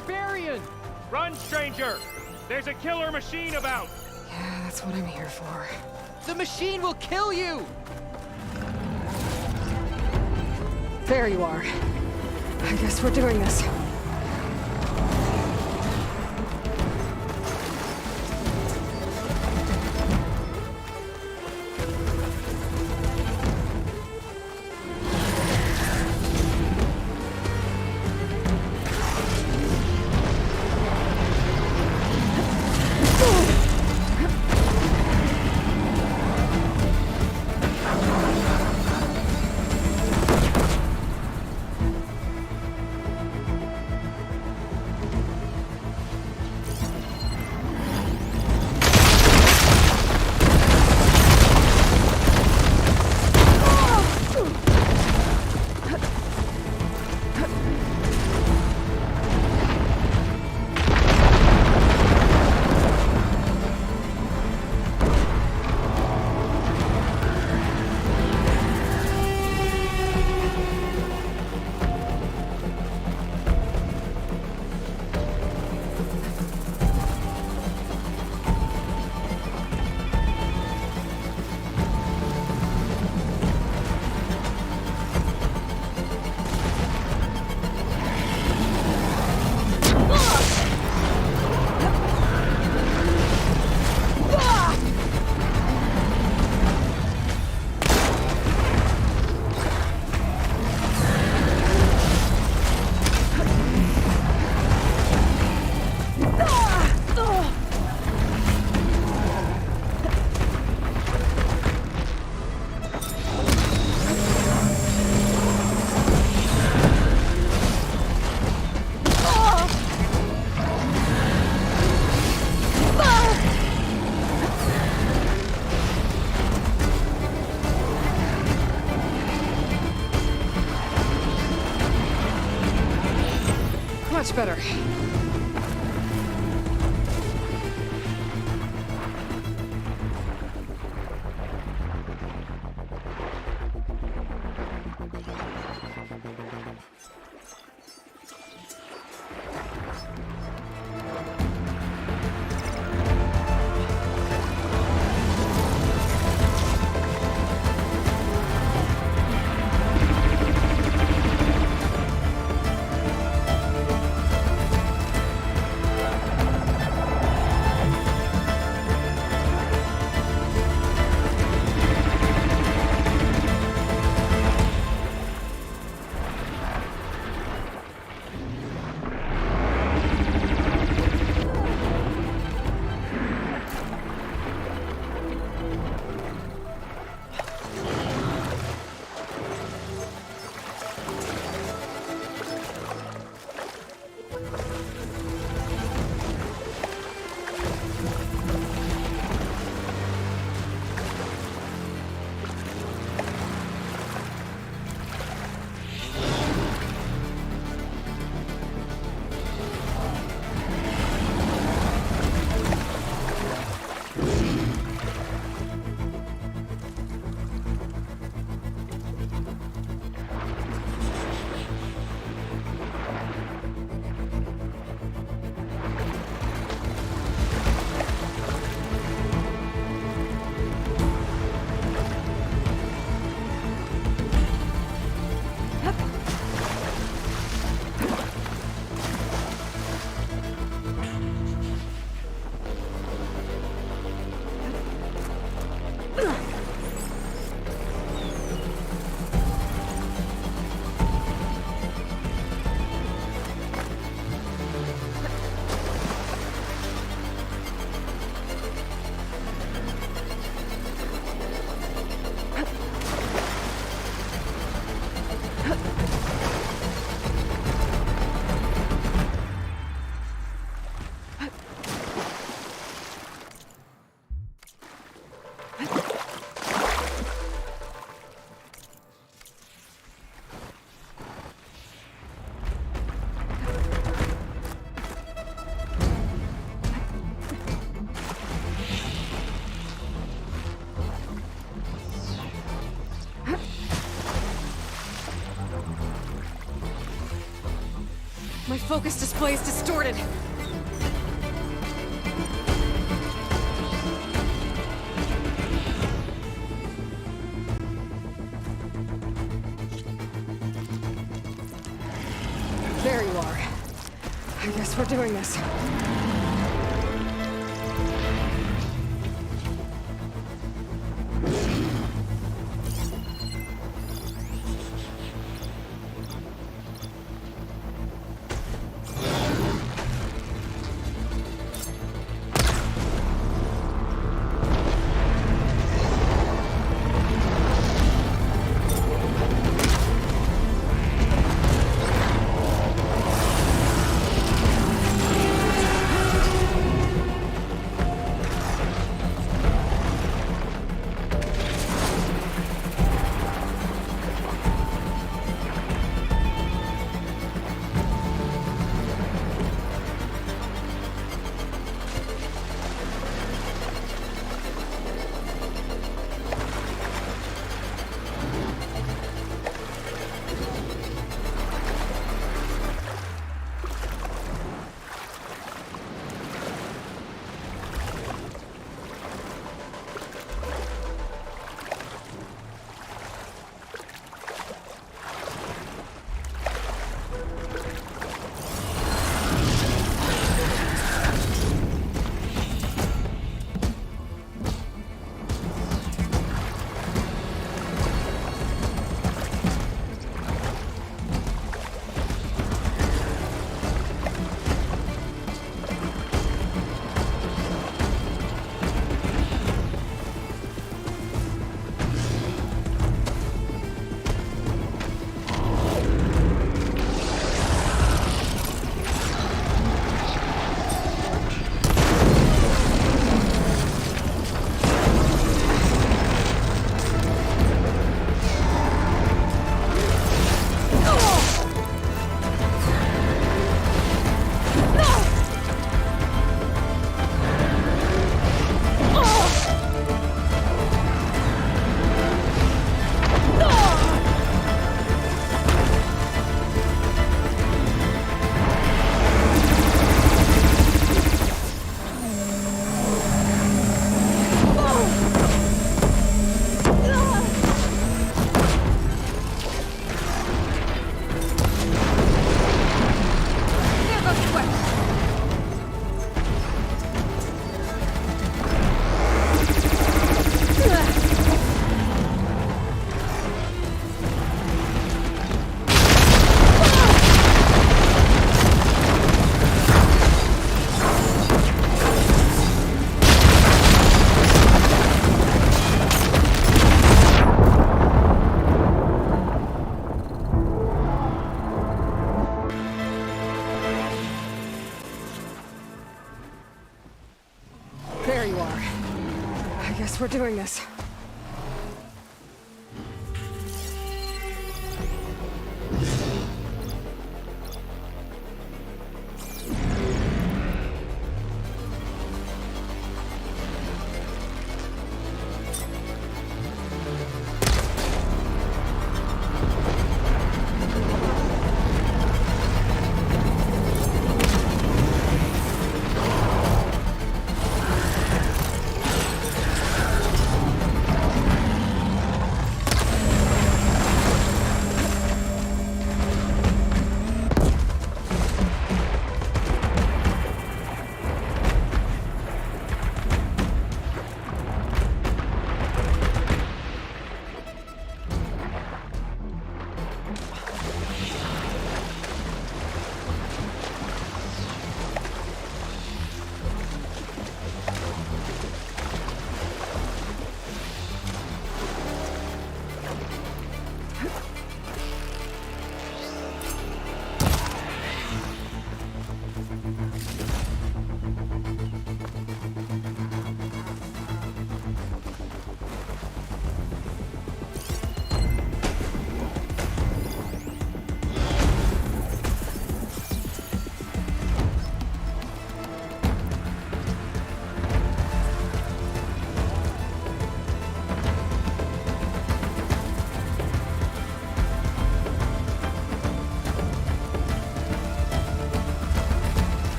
barbarian! Run, stranger! There's a killer machine about! Yeah, that's what I'm here for. The machine will kill you! There you are. I guess we're doing this. Much better. My focus display is distorted. There you are. I guess we're doing this. There you are. I guess we're doing this.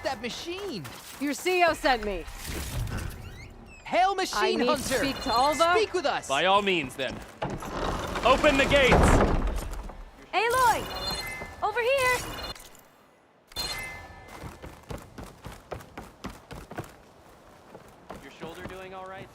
that machine? Your CO sent me. Hail I Machine need to Hunter! speak to Alva. Speak with us! By all means, then. Open the gates! Aloy! Over here! Your shoulder doing all right?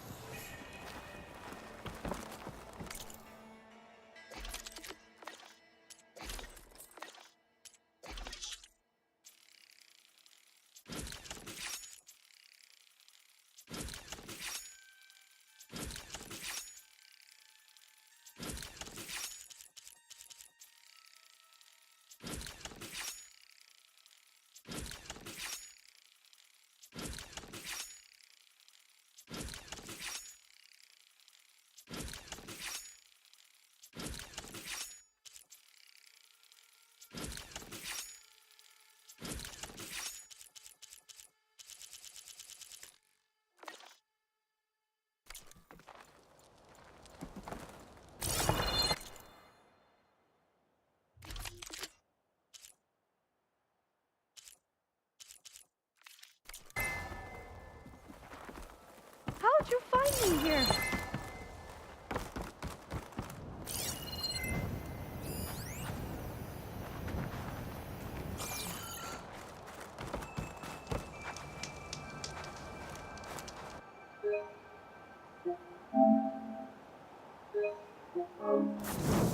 How'd you find me here?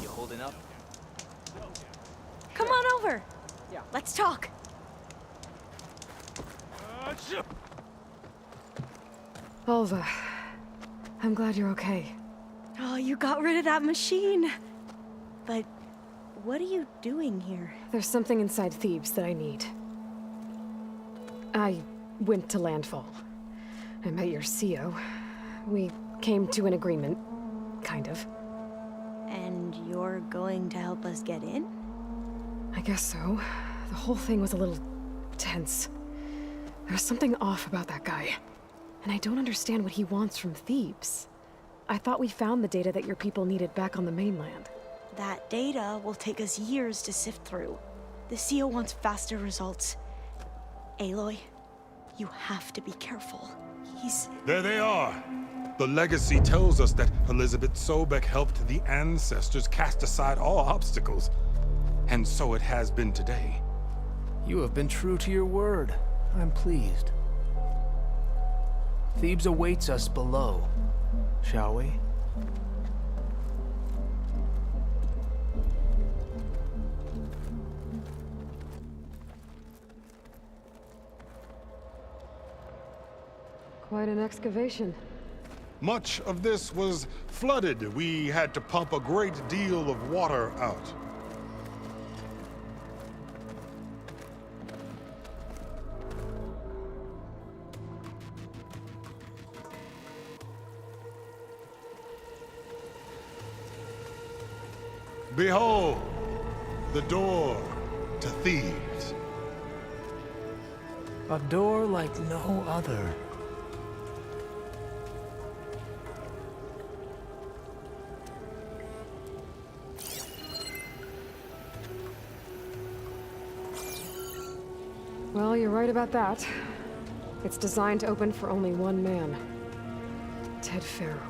You holding up? Come on over. Let's talk. Alva, I'm glad you're okay. Oh, you got rid of that machine. But what are you doing here? There's something inside Thebes that I need. I went to Landfall. I met your CO. We came to an agreement, kind of. And you're going to help us get in? I guess so. The whole thing was a little tense. There was something off about that guy. And I don't understand what he wants from Thebes. I thought we found the data that your people needed back on the mainland. That data will take us years to sift through. The CO wants faster results. Aloy, you have to be careful. He's... There they are. The legacy tells us that Elizabeth Sobek helped the ancestors cast aside all obstacles. And so it has been today. You have been true to your word. I'm pleased. Thebes awaits us below, shall we? Quite an excavation. Much of this was flooded. We had to pump a great deal of water out. Behold, the door to Thebes. A door like no other. Well, you're right about that. It's designed to open for only one man. Ted Faro.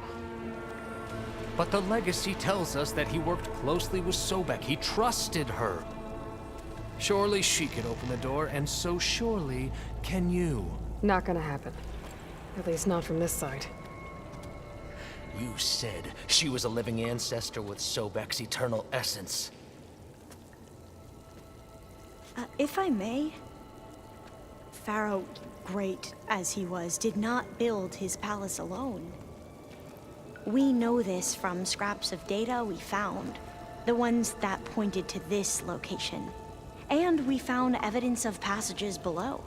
But the legacy tells us that he worked closely with Sobek. He trusted her. Surely she could open the door, and so surely can you. Not gonna happen. At least not from this side. You said she was a living ancestor with Sobek's eternal essence. If I may, Pharaoh, great as he was, did not build his palace alone. We know this from scraps of data we found, the ones that pointed to this location. And we found evidence of passages below.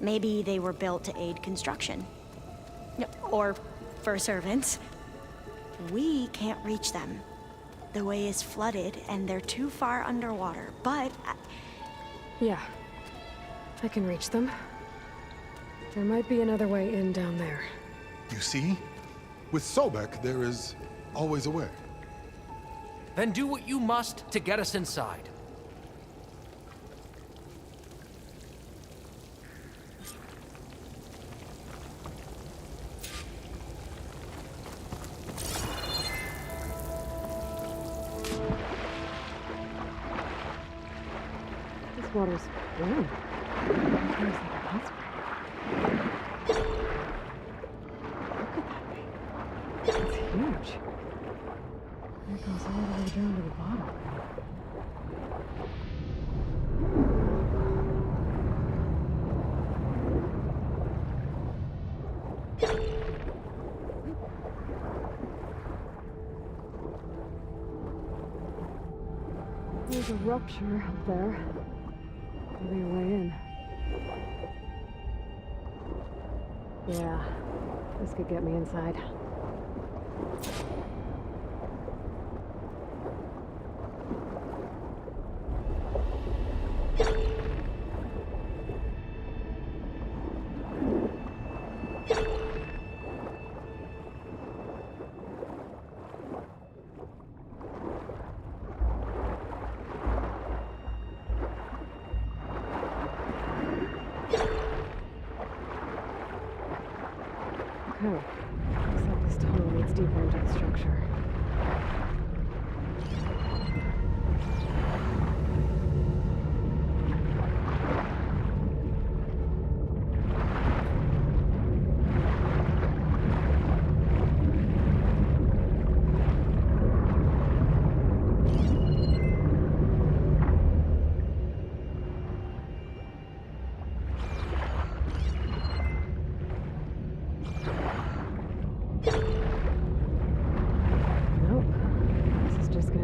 Maybe they were built to aid construction. Or for servants. We can't reach them. The way is flooded and they're too far underwater, but... Yeah. I can reach them. There might be another way in down there. You see? With Sobek, there is always a way. Then do what you must to get us inside. This water's warm. It's like a hot spring. Look at that thing. It's huge. It goes all the way down to the bottom. There's a rupture up there. Maybe a way in. Yeah, this could get me inside. Okay, looks like this tunnel leads deeper into the structure.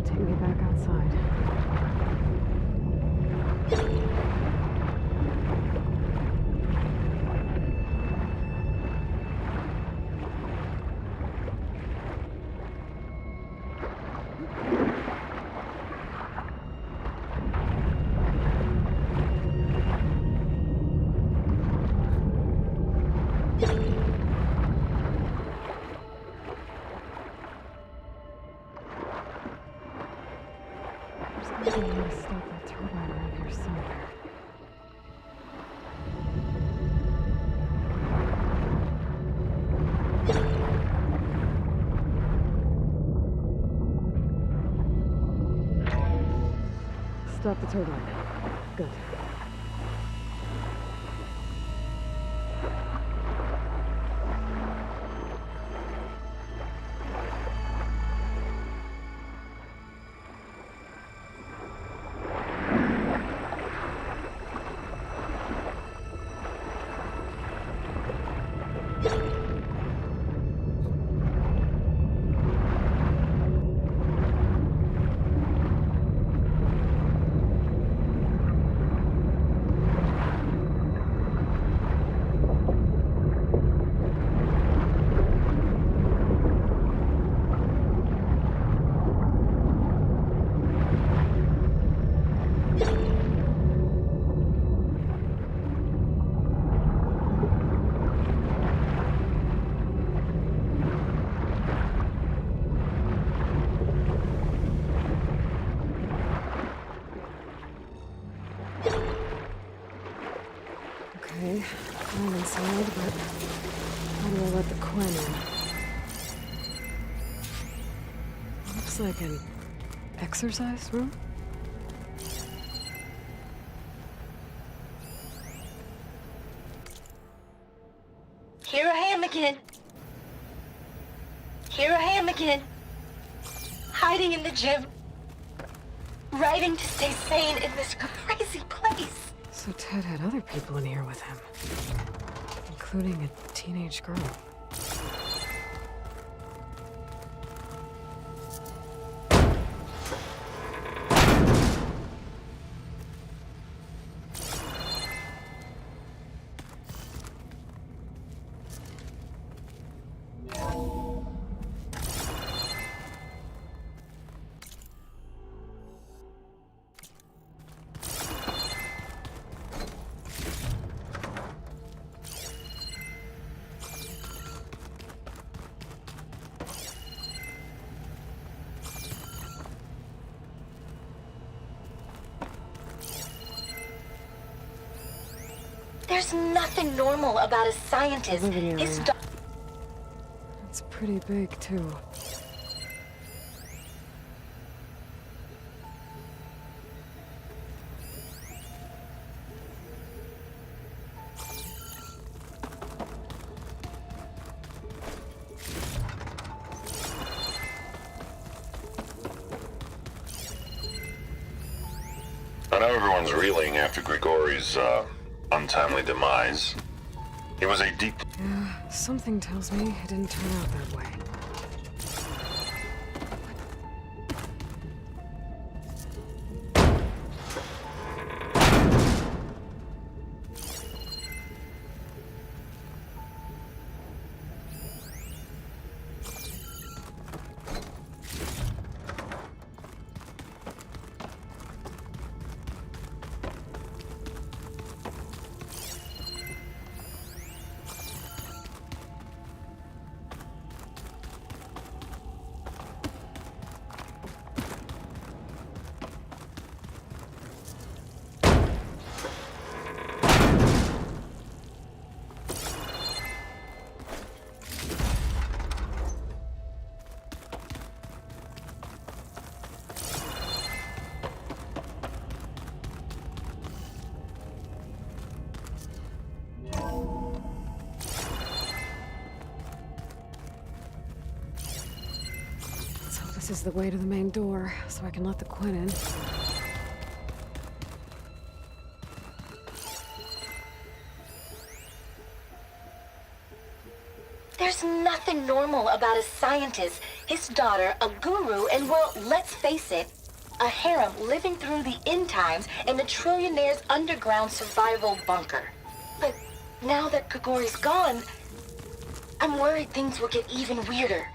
Take me back outside. There's gotta be a way to stop that turbine around here somewhere. Stop the turbine. Good. Okay, I'm inside, but how do I let the Quen in? Looks like an exercise room? Here I am again. Here I am again. Hiding in the gym. Writing to stay sane in this crazy place. So Ted had other people in here with him, including a teenage girl. There's nothing normal about a scientist. Living area. His It's pretty big, too. I know everyone's reeling after Grigori's untimely demise. He was a deep... Yeah, something tells me it didn't turn out that way. This is the way to the main door, so I can let the Quinn in. There's nothing normal about a scientist, his daughter, a guru, and well, let's face it, a harem living through the end times in the trillionaire's underground survival bunker. But now that Grigori's gone, I'm worried things will get even weirder.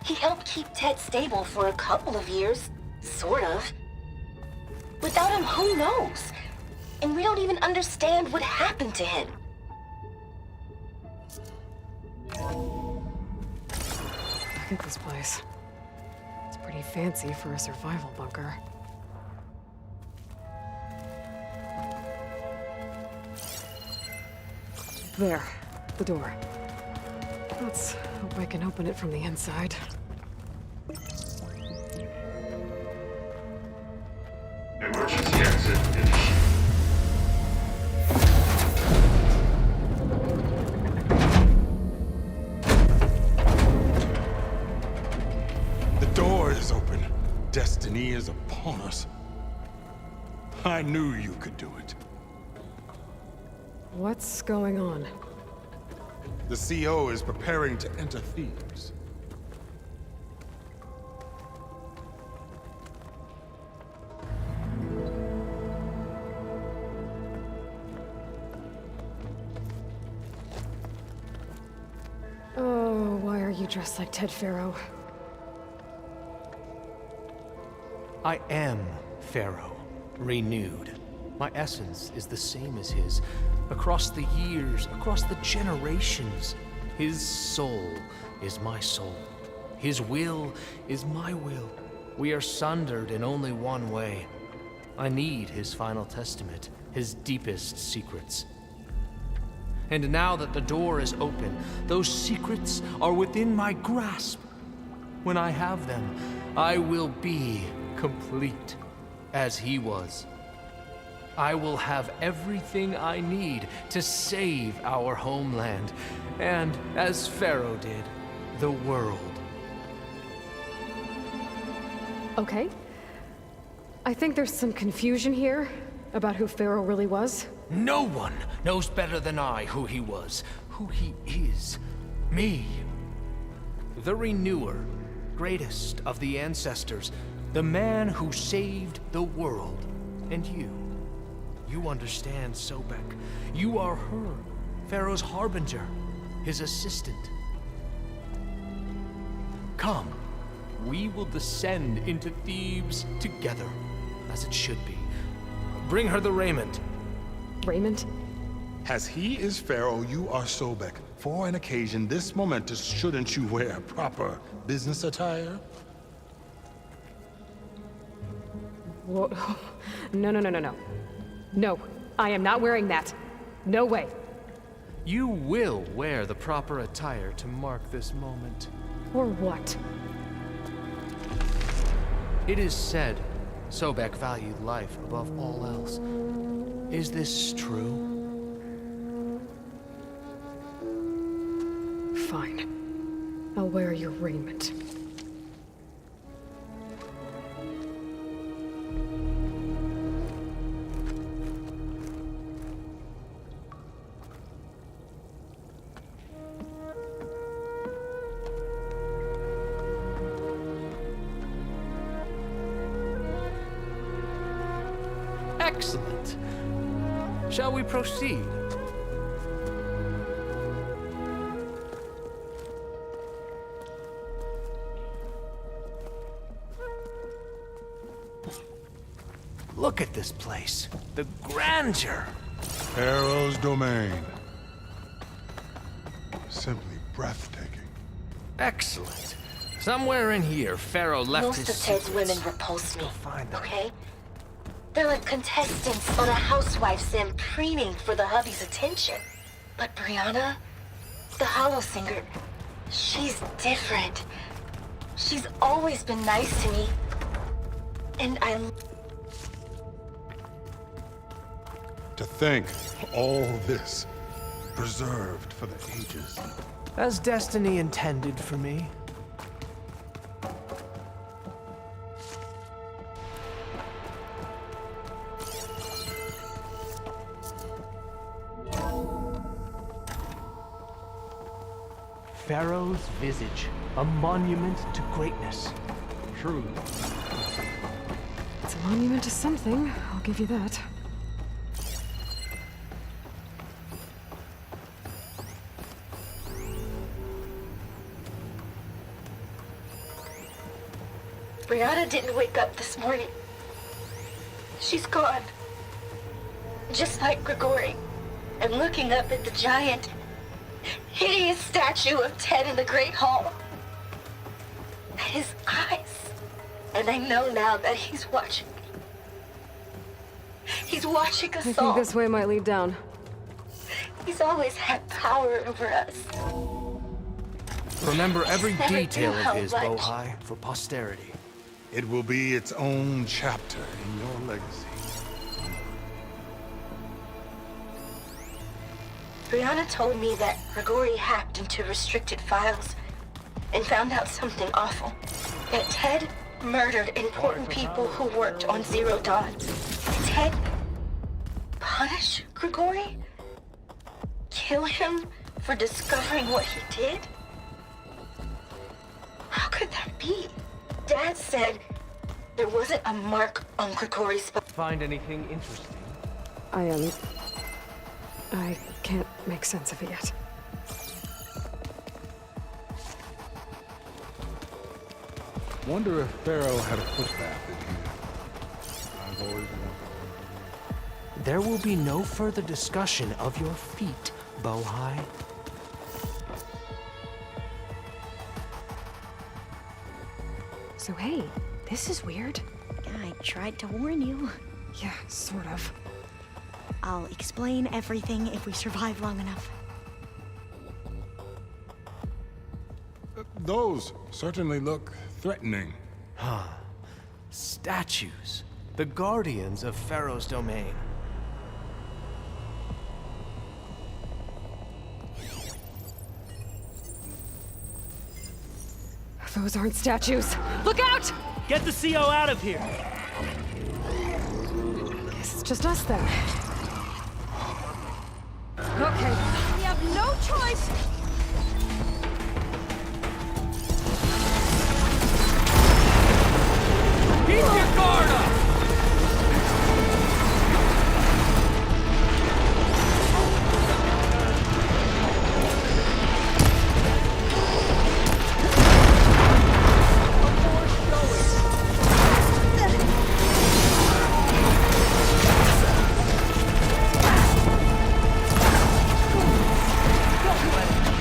He helped keep Ted stable for a couple of years, sort of. Without him, who knows? And we don't even understand what happened to him. Look at this place. It's pretty fancy for a survival bunker. There, the door. Let's hope I can open it from the inside. Emergency exit initiated. The door is open. Destiny is upon us. I knew you could do it. What's going on? The CO is preparing to enter Thebes. Oh, why are you dressed like Ted Faro? I am Pharaoh, renewed. My essence is the same as his. Across the years, across the generations, his soul is my soul. His will is my will. We are sundered in only one way. I need his final testament, his deepest secrets. And now that the door is open, those secrets are within my grasp. When I have them, I will be complete, as he was. I will have everything I need to save our homeland, and, as Pharaoh did, the world. Okay. I think there's some confusion here about who Pharaoh really was. No one knows better than I who he was, who he is. Me. The Renewer, greatest of the ancestors, the man who saved the world. And you. You understand, Sobek. You are her, Pharaoh's harbinger, his assistant. Come, we will descend into Thebes together, as it should be. Bring her the raiment. Raiment? As he is Pharaoh, you are Sobek. For an occasion this momentous, shouldn't you wear proper business attire? Whoa. No. No, I am not wearing that. No way. You will wear the proper attire to mark this moment. Or what? It is said Sobek valued life above all else. Is this true? Fine. I'll wear your raiment. Excellent. Shall we proceed? Look at this place. The grandeur. Pharaoh's domain. Simply breathtaking. Excellent. Somewhere in here, Pharaoh left Most his of Ted's secrets. women repulse me, okay? They're like contestants on a housewife sim preening for the hubby's attention. But Brianna, the Hollow Singer, she's different. She's always been nice to me. And To think all this preserved for the ages. As destiny intended for me. Pharaoh's visage, a monument to greatness. Truly. It's a monument to something, I'll give you that. Brianna didn't wake up this morning. She's gone. Just like Grigori. And looking up at the giant, hideous statue of Ted in the Great Hall. At his eyes. And I know now that he's watching me. He's watching us I all. think this way might lead down. He's always had power over us. Remember every Never detail knew of how his, much. Bohai, for posterity. It will be its own chapter in your legacy. Brianna told me that Grigori hacked into restricted files and found out something awful. That Ted murdered important people who worked on Zero Dawn. Did Ted punish Grigori? Kill him for discovering what he did? How could that be? Dad said there wasn't a mark on Grigori's body. Find anything interesting? I can't make sense of it yet. Wonder if Pharaoh had a footbath in here. I've always wondered. There will be no further discussion of your feet, Bohai. So hey, this is weird. I tried to warn you. Yeah, sort of. I'll explain everything if we survive long enough. Those certainly look threatening. Huh. Statues. The guardians of Pharaoh's domain. Those aren't statues. Look out! Get the CO out of here! Guess it's just us then. Okay, we have no choice. Keep your guard up! Go,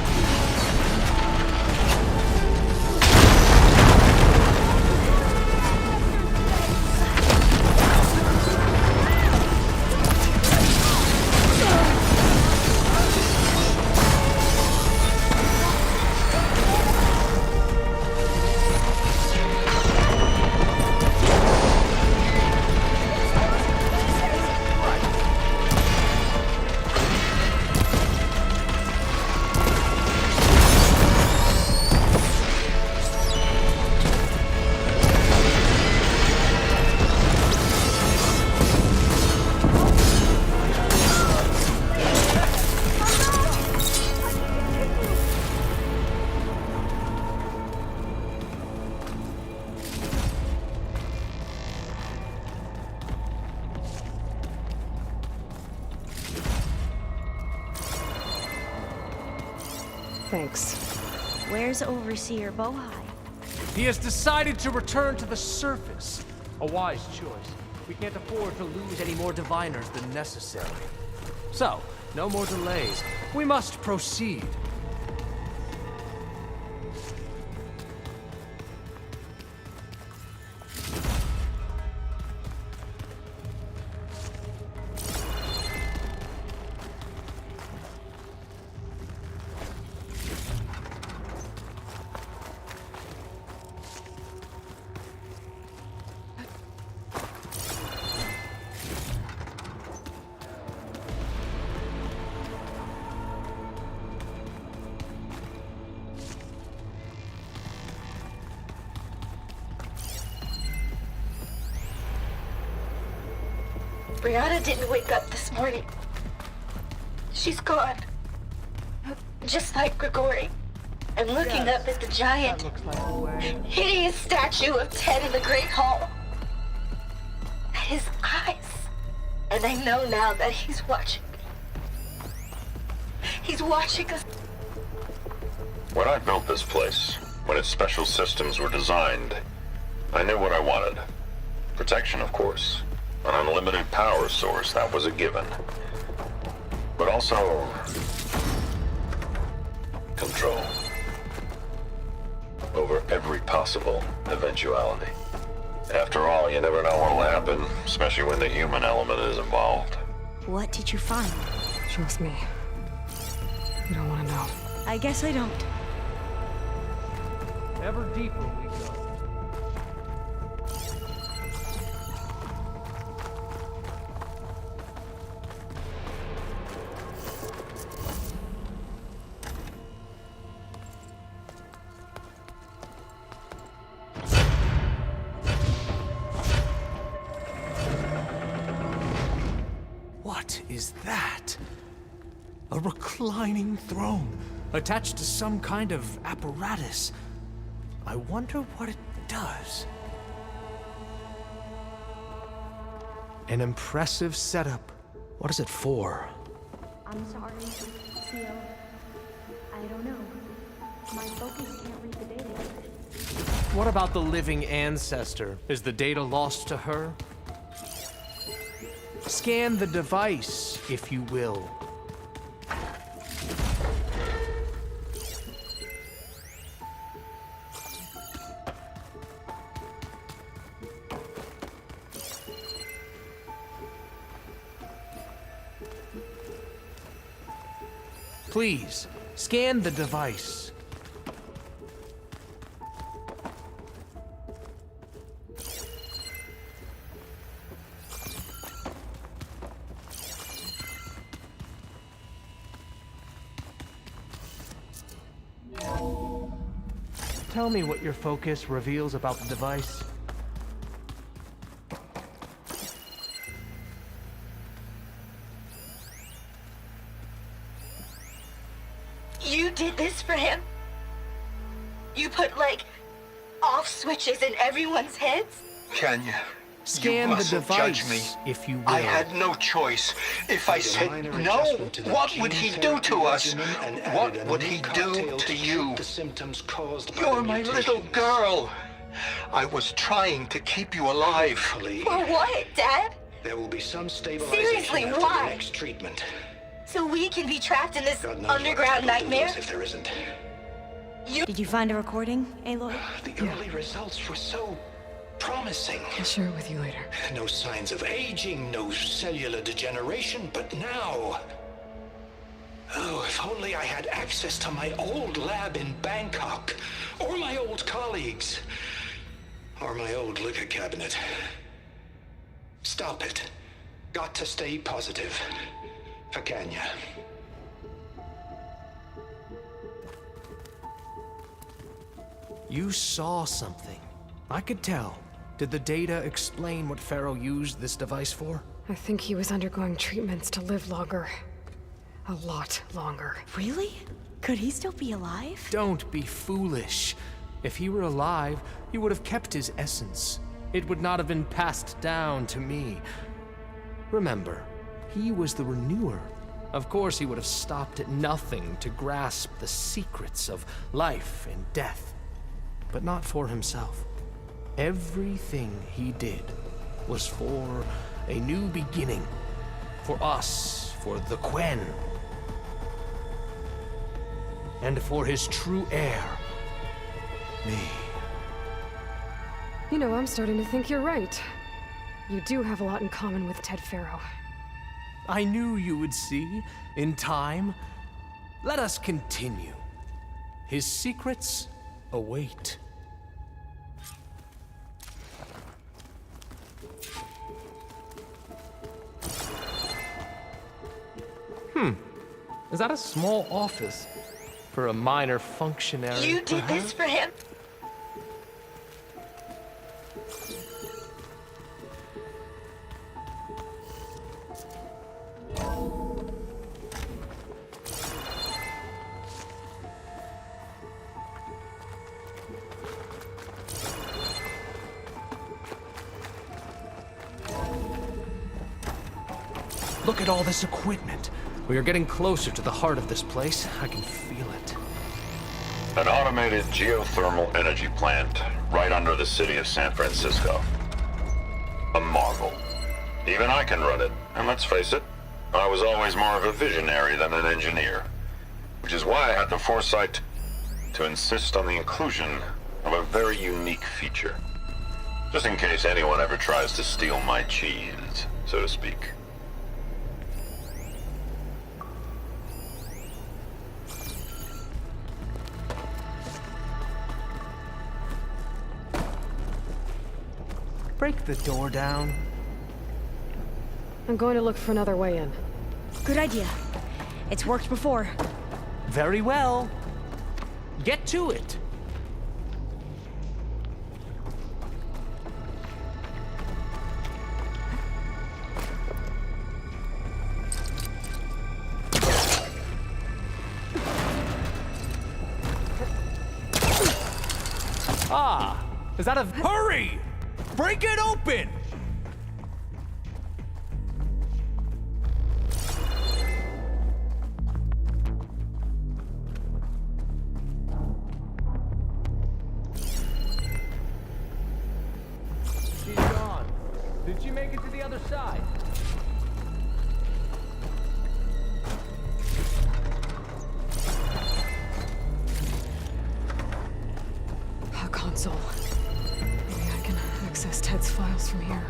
Thanks. Where's Overseer Bohai? He has decided to return to the surface. A wise choice. We can't afford to lose any more diviners than necessary. So, no more delays. We must proceed. Brianna didn't wake up this morning. She's gone. Just like Grigori. I'm looking up at the giant, hideous statue of Ted in the Great Hall. At his eyes. And I know now that he's watching me. He's watching us. When I built this place, when its special systems were designed, I knew what I wanted. Protection, of course. An unlimited power source, that was a given. But also... control. Over every possible eventuality. After all, you never know what'll happen, especially when the human element is involved. What did you find? Trust me. You don't want to know. I guess I don't. Ever deeper we go. What is that? A reclining throne, attached to some kind of apparatus. I wonder what it does. An impressive setup. What is it for? I'm sorry, CO. I don't know. My focus can't read the data. What about the living ancestor? Is the data lost to her? Scan the device, if you will. Please, scan the device. Tell me what your focus reveals about the device. You did this for him? You put, like, off switches in everyone's heads? Kenya, Scan you the mustn't device, judge me. if you will. I had no choice. If I said no, what would he do to us? What would he do to you? You're my little girl. I was trying to keep you alive. For what, Dad? There will be some Seriously, why? treatment. So we can be trapped in this underground nightmare? If there isn't. Did you find a recording, Aloy? The early results were so promising. I'll share it with you later. No signs of aging, no cellular degeneration, but now... Oh, if only I had access to my old lab in Bangkok, or my old colleagues, or my old liquor cabinet. Stop it. Got to stay positive. For Kenya. You saw something. I could tell. Did the data explain what Pharaoh used this device for? I think he was undergoing treatments to live longer. A lot longer. Really? Could he still be alive? Don't be foolish. If he were alive, he would have kept his essence. It would not have been passed down to me. Remember, he was the renewer. Of course, he would have stopped at nothing to grasp the secrets of life and death, but not for himself. Everything he did was for a new beginning. For us, for the Quen. And for his true heir, me. You know, I'm starting to think you're right. You do have a lot in common with Ted Faro. I knew you would see, in time. Let us continue. His secrets await. Is that a small office for a minor functionary? You did this for him? Look at all this equipment. We are getting closer to the heart of this place. I can feel it. An automated geothermal energy plant right under the city of San Francisco. A marvel. Even I can run it, and let's face it, I was always more of a visionary than an engineer. Which is why I had the foresight to insist on the inclusion of a very unique feature. Just in case anyone ever tries to steal my cheese, so to speak. Break the door down. I'm going to look for another way in. Good idea. It's worked before. Very well. Get to it. Ah! Is that a... Hurry! Break it open! She's gone. Did she make it to the other side? A console. Maybe I can access Ted's files from here.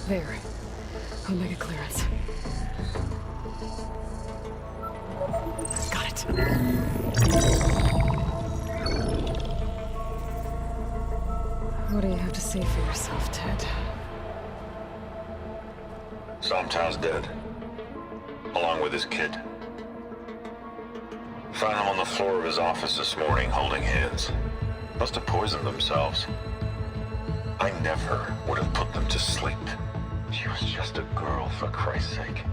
There. Omega clearance. Got it. What do you have to say for yourself, Ted? Somtow's dead. Along with his kid. Found him on the floor of his office this morning, holding hands. Must have poisoned themselves. I never would have put them to sleep. She was just a girl, for Christ's sake.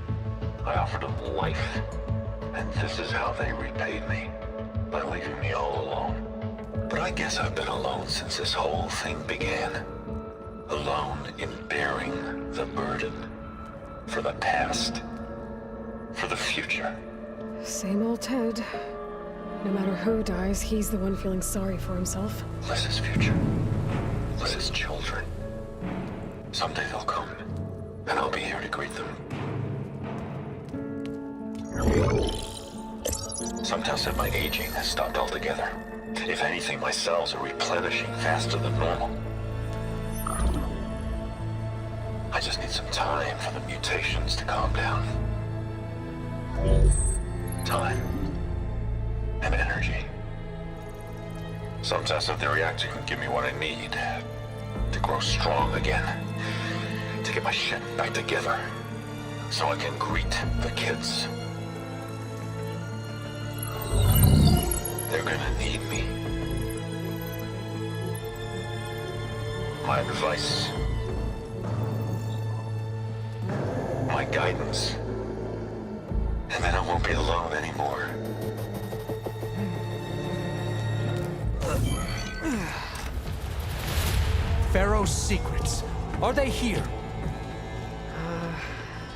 I offered them life, and this is how they repaid me, by leaving me all alone. But I guess I've been alone since this whole thing began. Alone in bearing the burden. For the past. For the future. Same old Ted. No matter who dies, he's the one feeling sorry for himself. Liz's future. Liz's children. Someday they'll come. and I'll be here to greet them. Some tell said my aging has stopped altogether. If anything, my cells are replenishing faster than normal. I just need some time for the mutations to calm down. Time. And energy. Some test of the reactor can give me what I need to grow strong again. To get my shit back together. So I can greet the kids. They're gonna need me. My advice. My guidance. And then I won't be alone anymore. Pharaoh's secrets. Are they here?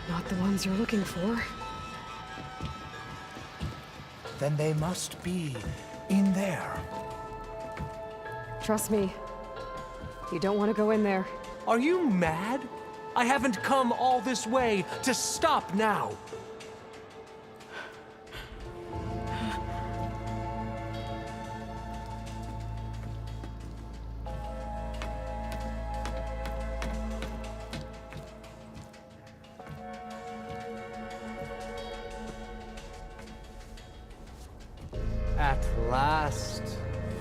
Not the ones you're looking for. Then they must be in there. Trust me. You don't want to go in there. Are you mad? I haven't come all this way to stop now. At last,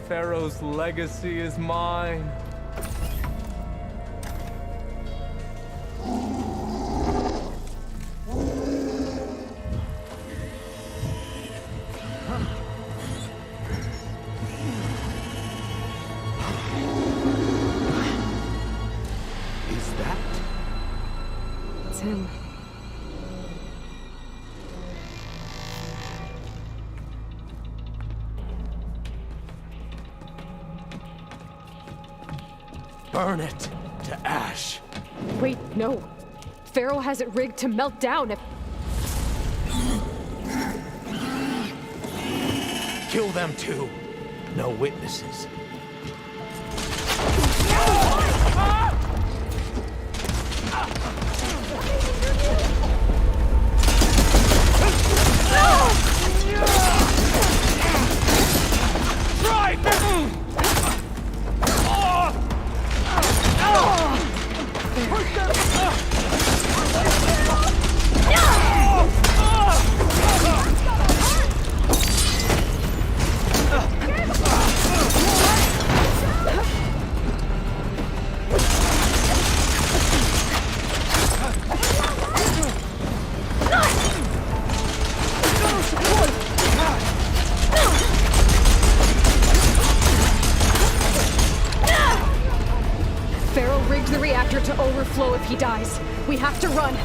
Pharaoh's legacy is mine. Is that? It's him. Burn it to ash. Wait, no. Pharaoh has it rigged to melt down if... Kill them too. No witnesses. Pharaoh rigged the reactor to overflow if he dies. We have to run.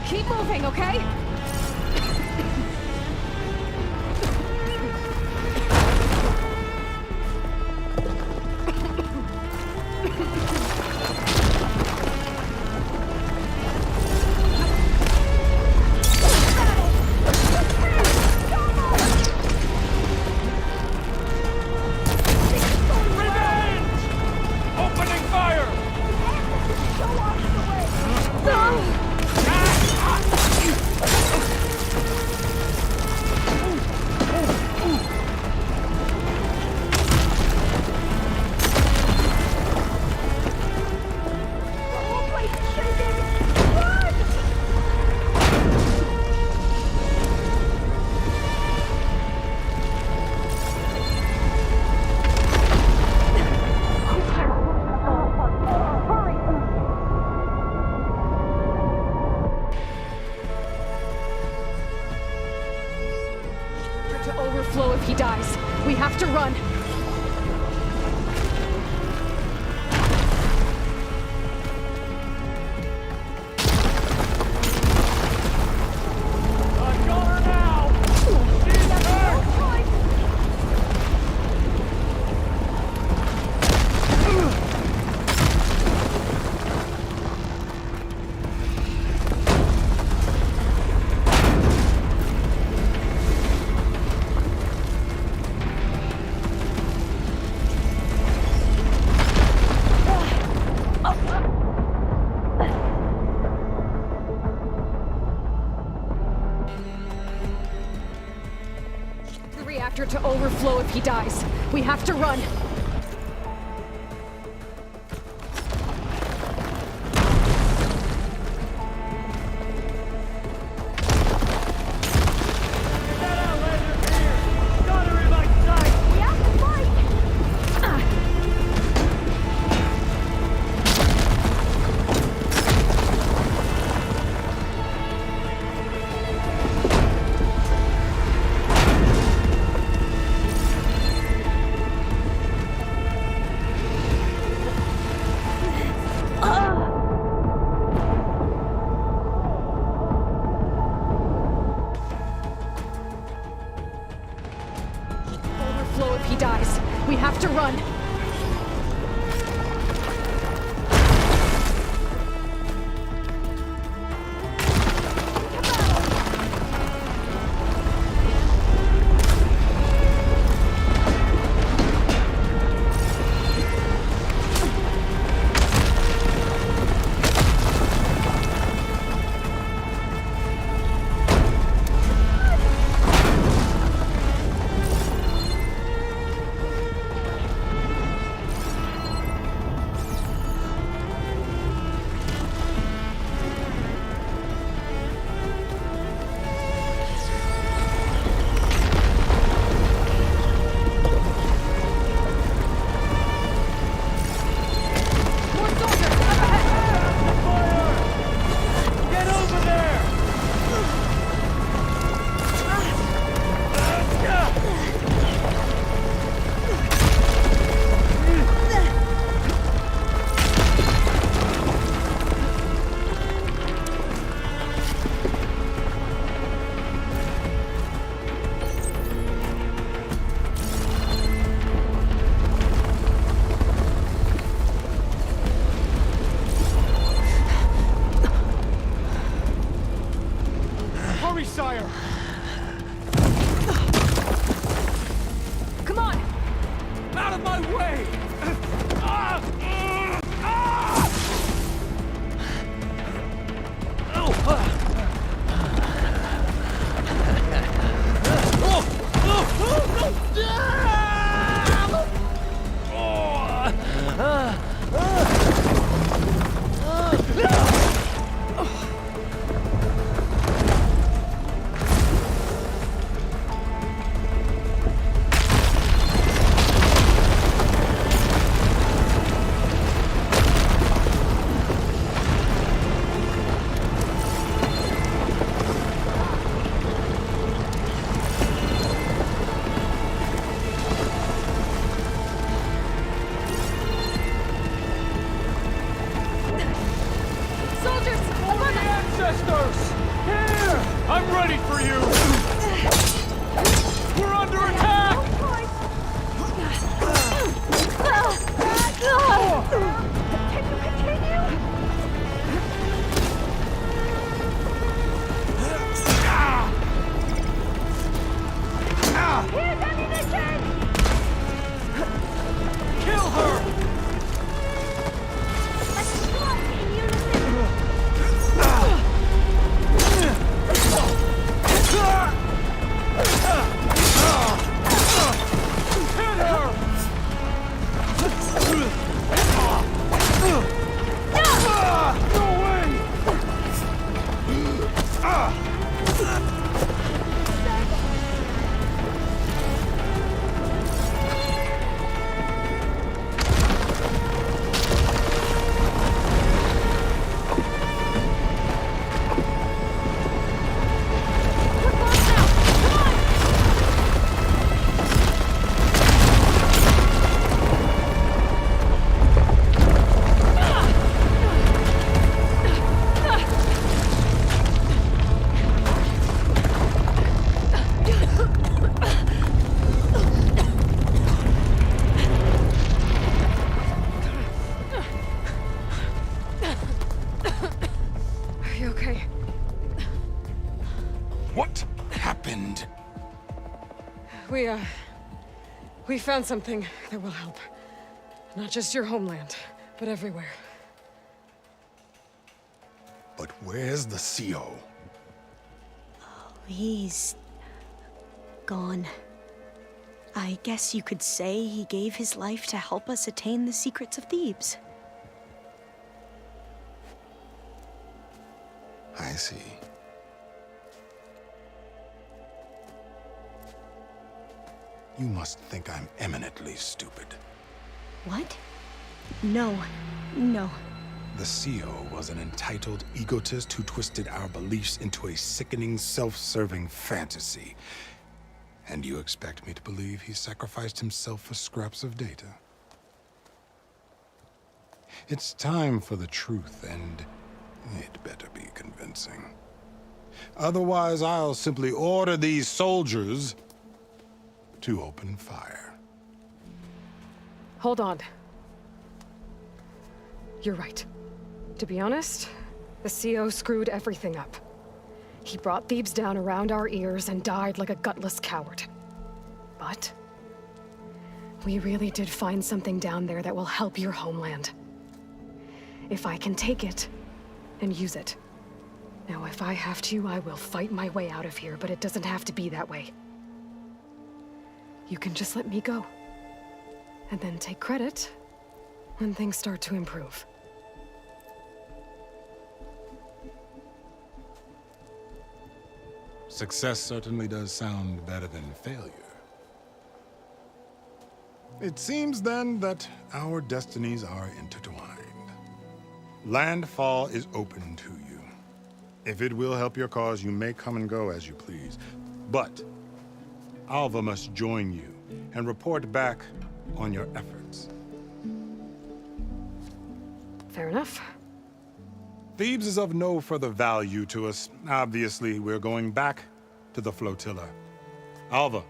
Keep moving, okay? Opening fire! No! he dies. We have to run. Overflow if he dies. We have to run. Hurry, sire! Come on! Out of my way! Soldiers! Above us! Ancestors! Here! I'm ready for you! We're under attack! Can you continue? Here's ammunition! Kill her! Let's work in unison! Hit her! No way! Are you okay? What happened? We found something that will help. Not just your homeland, but everywhere. But where's the CO? He's gone. I guess you could say he gave his life to help us attain the secrets of Thebes. I see. You must think I'm eminently stupid. What? No. No. The CO was an entitled egotist who twisted our beliefs into a sickening, self-serving fantasy. And you expect me to believe he sacrificed himself for scraps of data? It's time for the truth, and it better be convincing. Otherwise, I'll simply order these soldiers to open fire. Hold on. You're right. To be honest, the CO screwed everything up. He brought Thebes down around our ears and died like a gutless coward. But we really did find something down there that will help your homeland. If I can take it and use it. Now, if I have to, I will fight my way out of here, but it doesn't have to be that way. You can just let me go. And then take credit when things start to improve. Success certainly does sound better than failure. It seems then that our destinies are intertwined. Landfall is open to you. If it will help your cause, you may come and go as you please. But Alva must join you and report back on your efforts. Fair enough. Thebes is of no further value to us. Obviously, we're going back to the flotilla. Alva,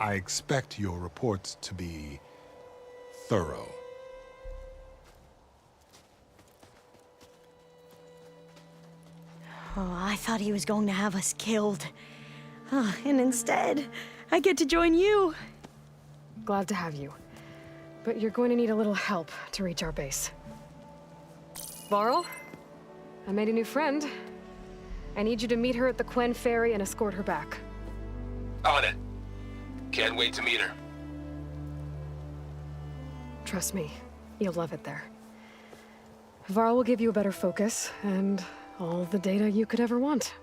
I expect your reports to be thorough. Oh, I thought he was going to have us killed. Oh, and instead, I get to join you. Glad to have you. But you're going to need a little help to reach our base. Varl, I made a new friend. I need you to meet her at the Quen Ferry and escort her back. On it. Can't wait to meet her. Trust me, you'll love it there. Varl will give you a better focus, and all the data you could ever want.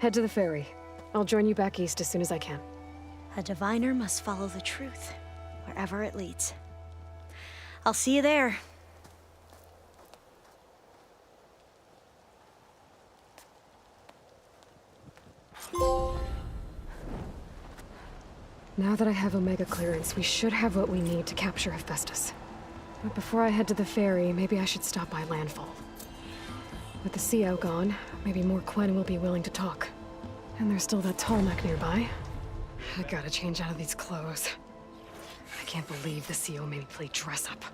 Head to the ferry. I'll join you back east as soon as I can. A diviner must follow the truth, wherever it leads. I'll see you there. Now that I have Omega clearance, we should have what we need to capture Hephaestus. But before I head to the ferry, maybe I should stop by Landfall. With the CO gone, maybe more Quen will be willing to talk. And there's still that Tolmec nearby. I gotta change out of these clothes. I can't believe the CO made me play dress up.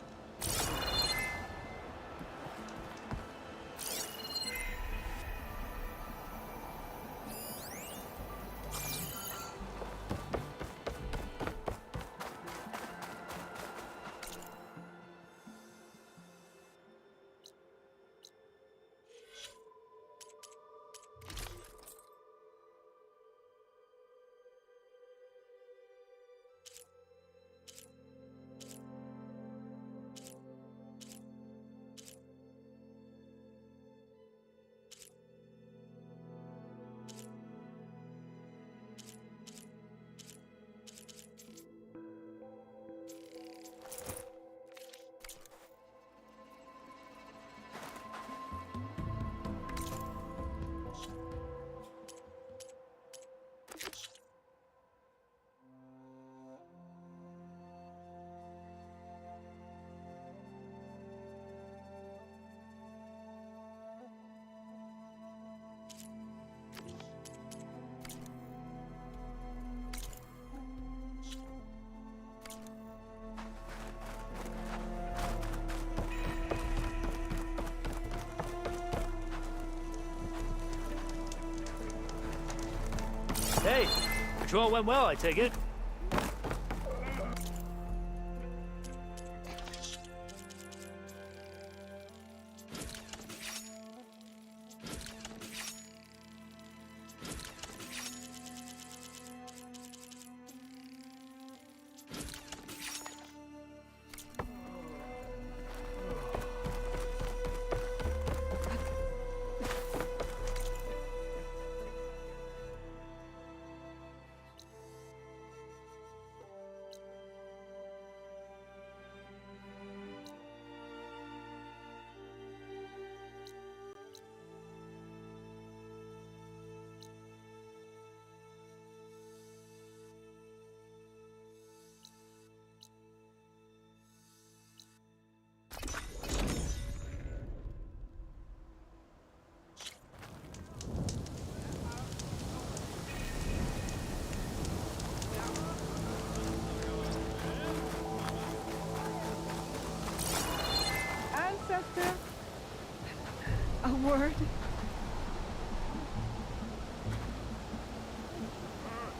Hey, patrol went well, I take it. heard?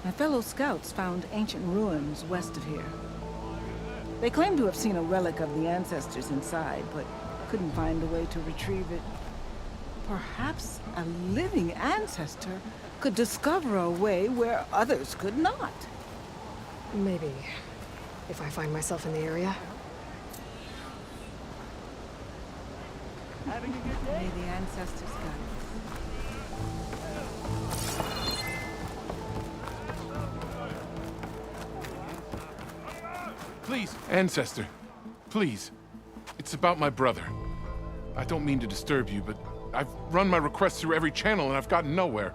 My fellow scouts found ancient ruins west of here. They claim to have seen a relic of the ancestors inside, but couldn't find a way to retrieve it. Perhaps a living ancestor could discover a way where others could not. Maybe. If I find myself in the area. Having a good day? May the ancestors guide Please, Ancestor. Please. It's about my brother. I don't mean to disturb you, but I've run my requests through every channel and I've gotten nowhere.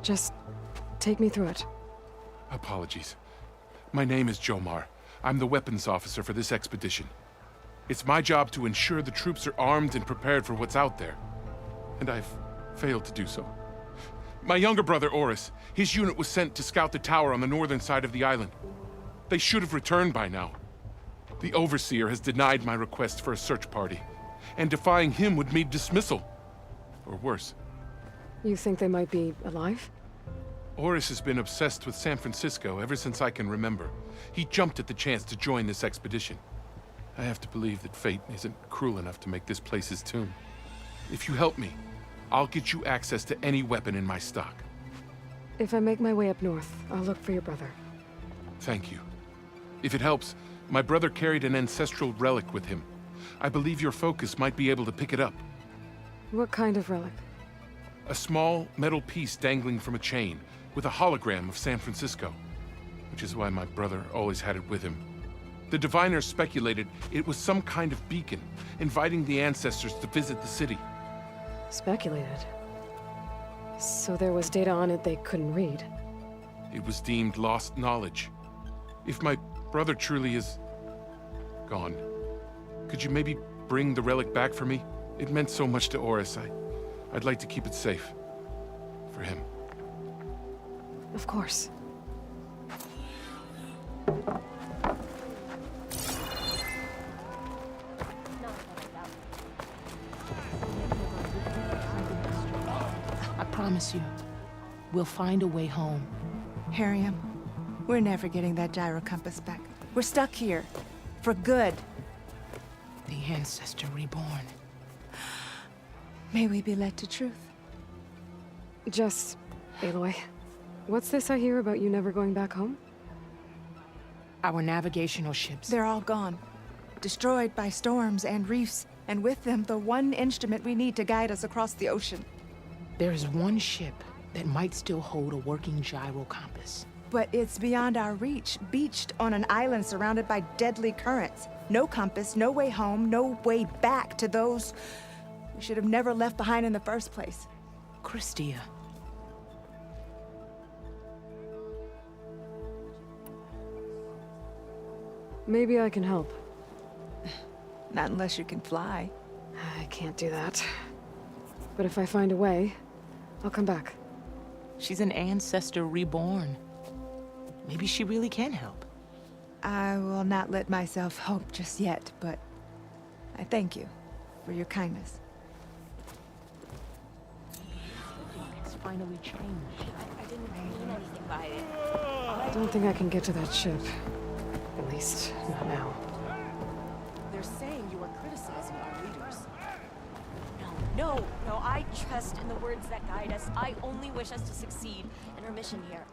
Just take me through it. Apologies. My name is Jomar. I'm the weapons officer for this expedition. It's my job to ensure the troops are armed and prepared for what's out there. And I've failed to do so. My younger brother, Oris, his unit was sent to scout the tower on the northern side of the island. They should have returned by now. The Overseer has denied my request for a search party, and defying him would mean dismissal. Or worse. You think they might be alive? Oris has been obsessed with San Francisco ever since I can remember. He jumped at the chance to join this expedition. I have to believe that fate isn't cruel enough to make this place his tomb. If you help me, I'll get you access to any weapon in my stock. If I make my way up north, I'll look for your brother. Thank you. If it helps, my brother carried an ancestral relic with him. I believe your focus might be able to pick it up. What kind of relic? A small metal piece dangling from a chain, with a hologram of San Francisco. Which is why my brother always had it with him. The diviners speculated it was some kind of beacon, inviting the ancestors to visit the city. Speculated? So there was data on it they couldn't read? It was deemed lost knowledge. If my brother truly is gone, could you maybe bring the relic back for me? It meant so much to Oris. I'd like to keep it safe. For him. Of course. I promise you, we'll find a way home. Harriam, we're never getting that gyro compass back. We're stuck here. For good. The Ancestor reborn. May we be led to truth. Just, Aloy, what's this I hear about you never going back home? Our navigational ships. They're all gone. Destroyed by storms and reefs, and with them the one instrument we need to guide us across the ocean. There is one ship that might still hold a working gyro compass. But it's beyond our reach, beached on an island surrounded by deadly currents. No compass, no way home, no way back to those we should have never left behind in the first place. Christia. Maybe I can help. Not unless you can fly. I can't do that. But if I find a way, I'll come back. She's an Ancestor reborn. Maybe she really can help. I will not let myself hope just yet, but I thank you for your kindness. It's finally changed. I didn't mean anything by it. I don't think I can get to that ship. At least, not now. They're saying you are criticizing our leaders. No, I trust in the words that guide us. I only wish us to succeed in our mission here.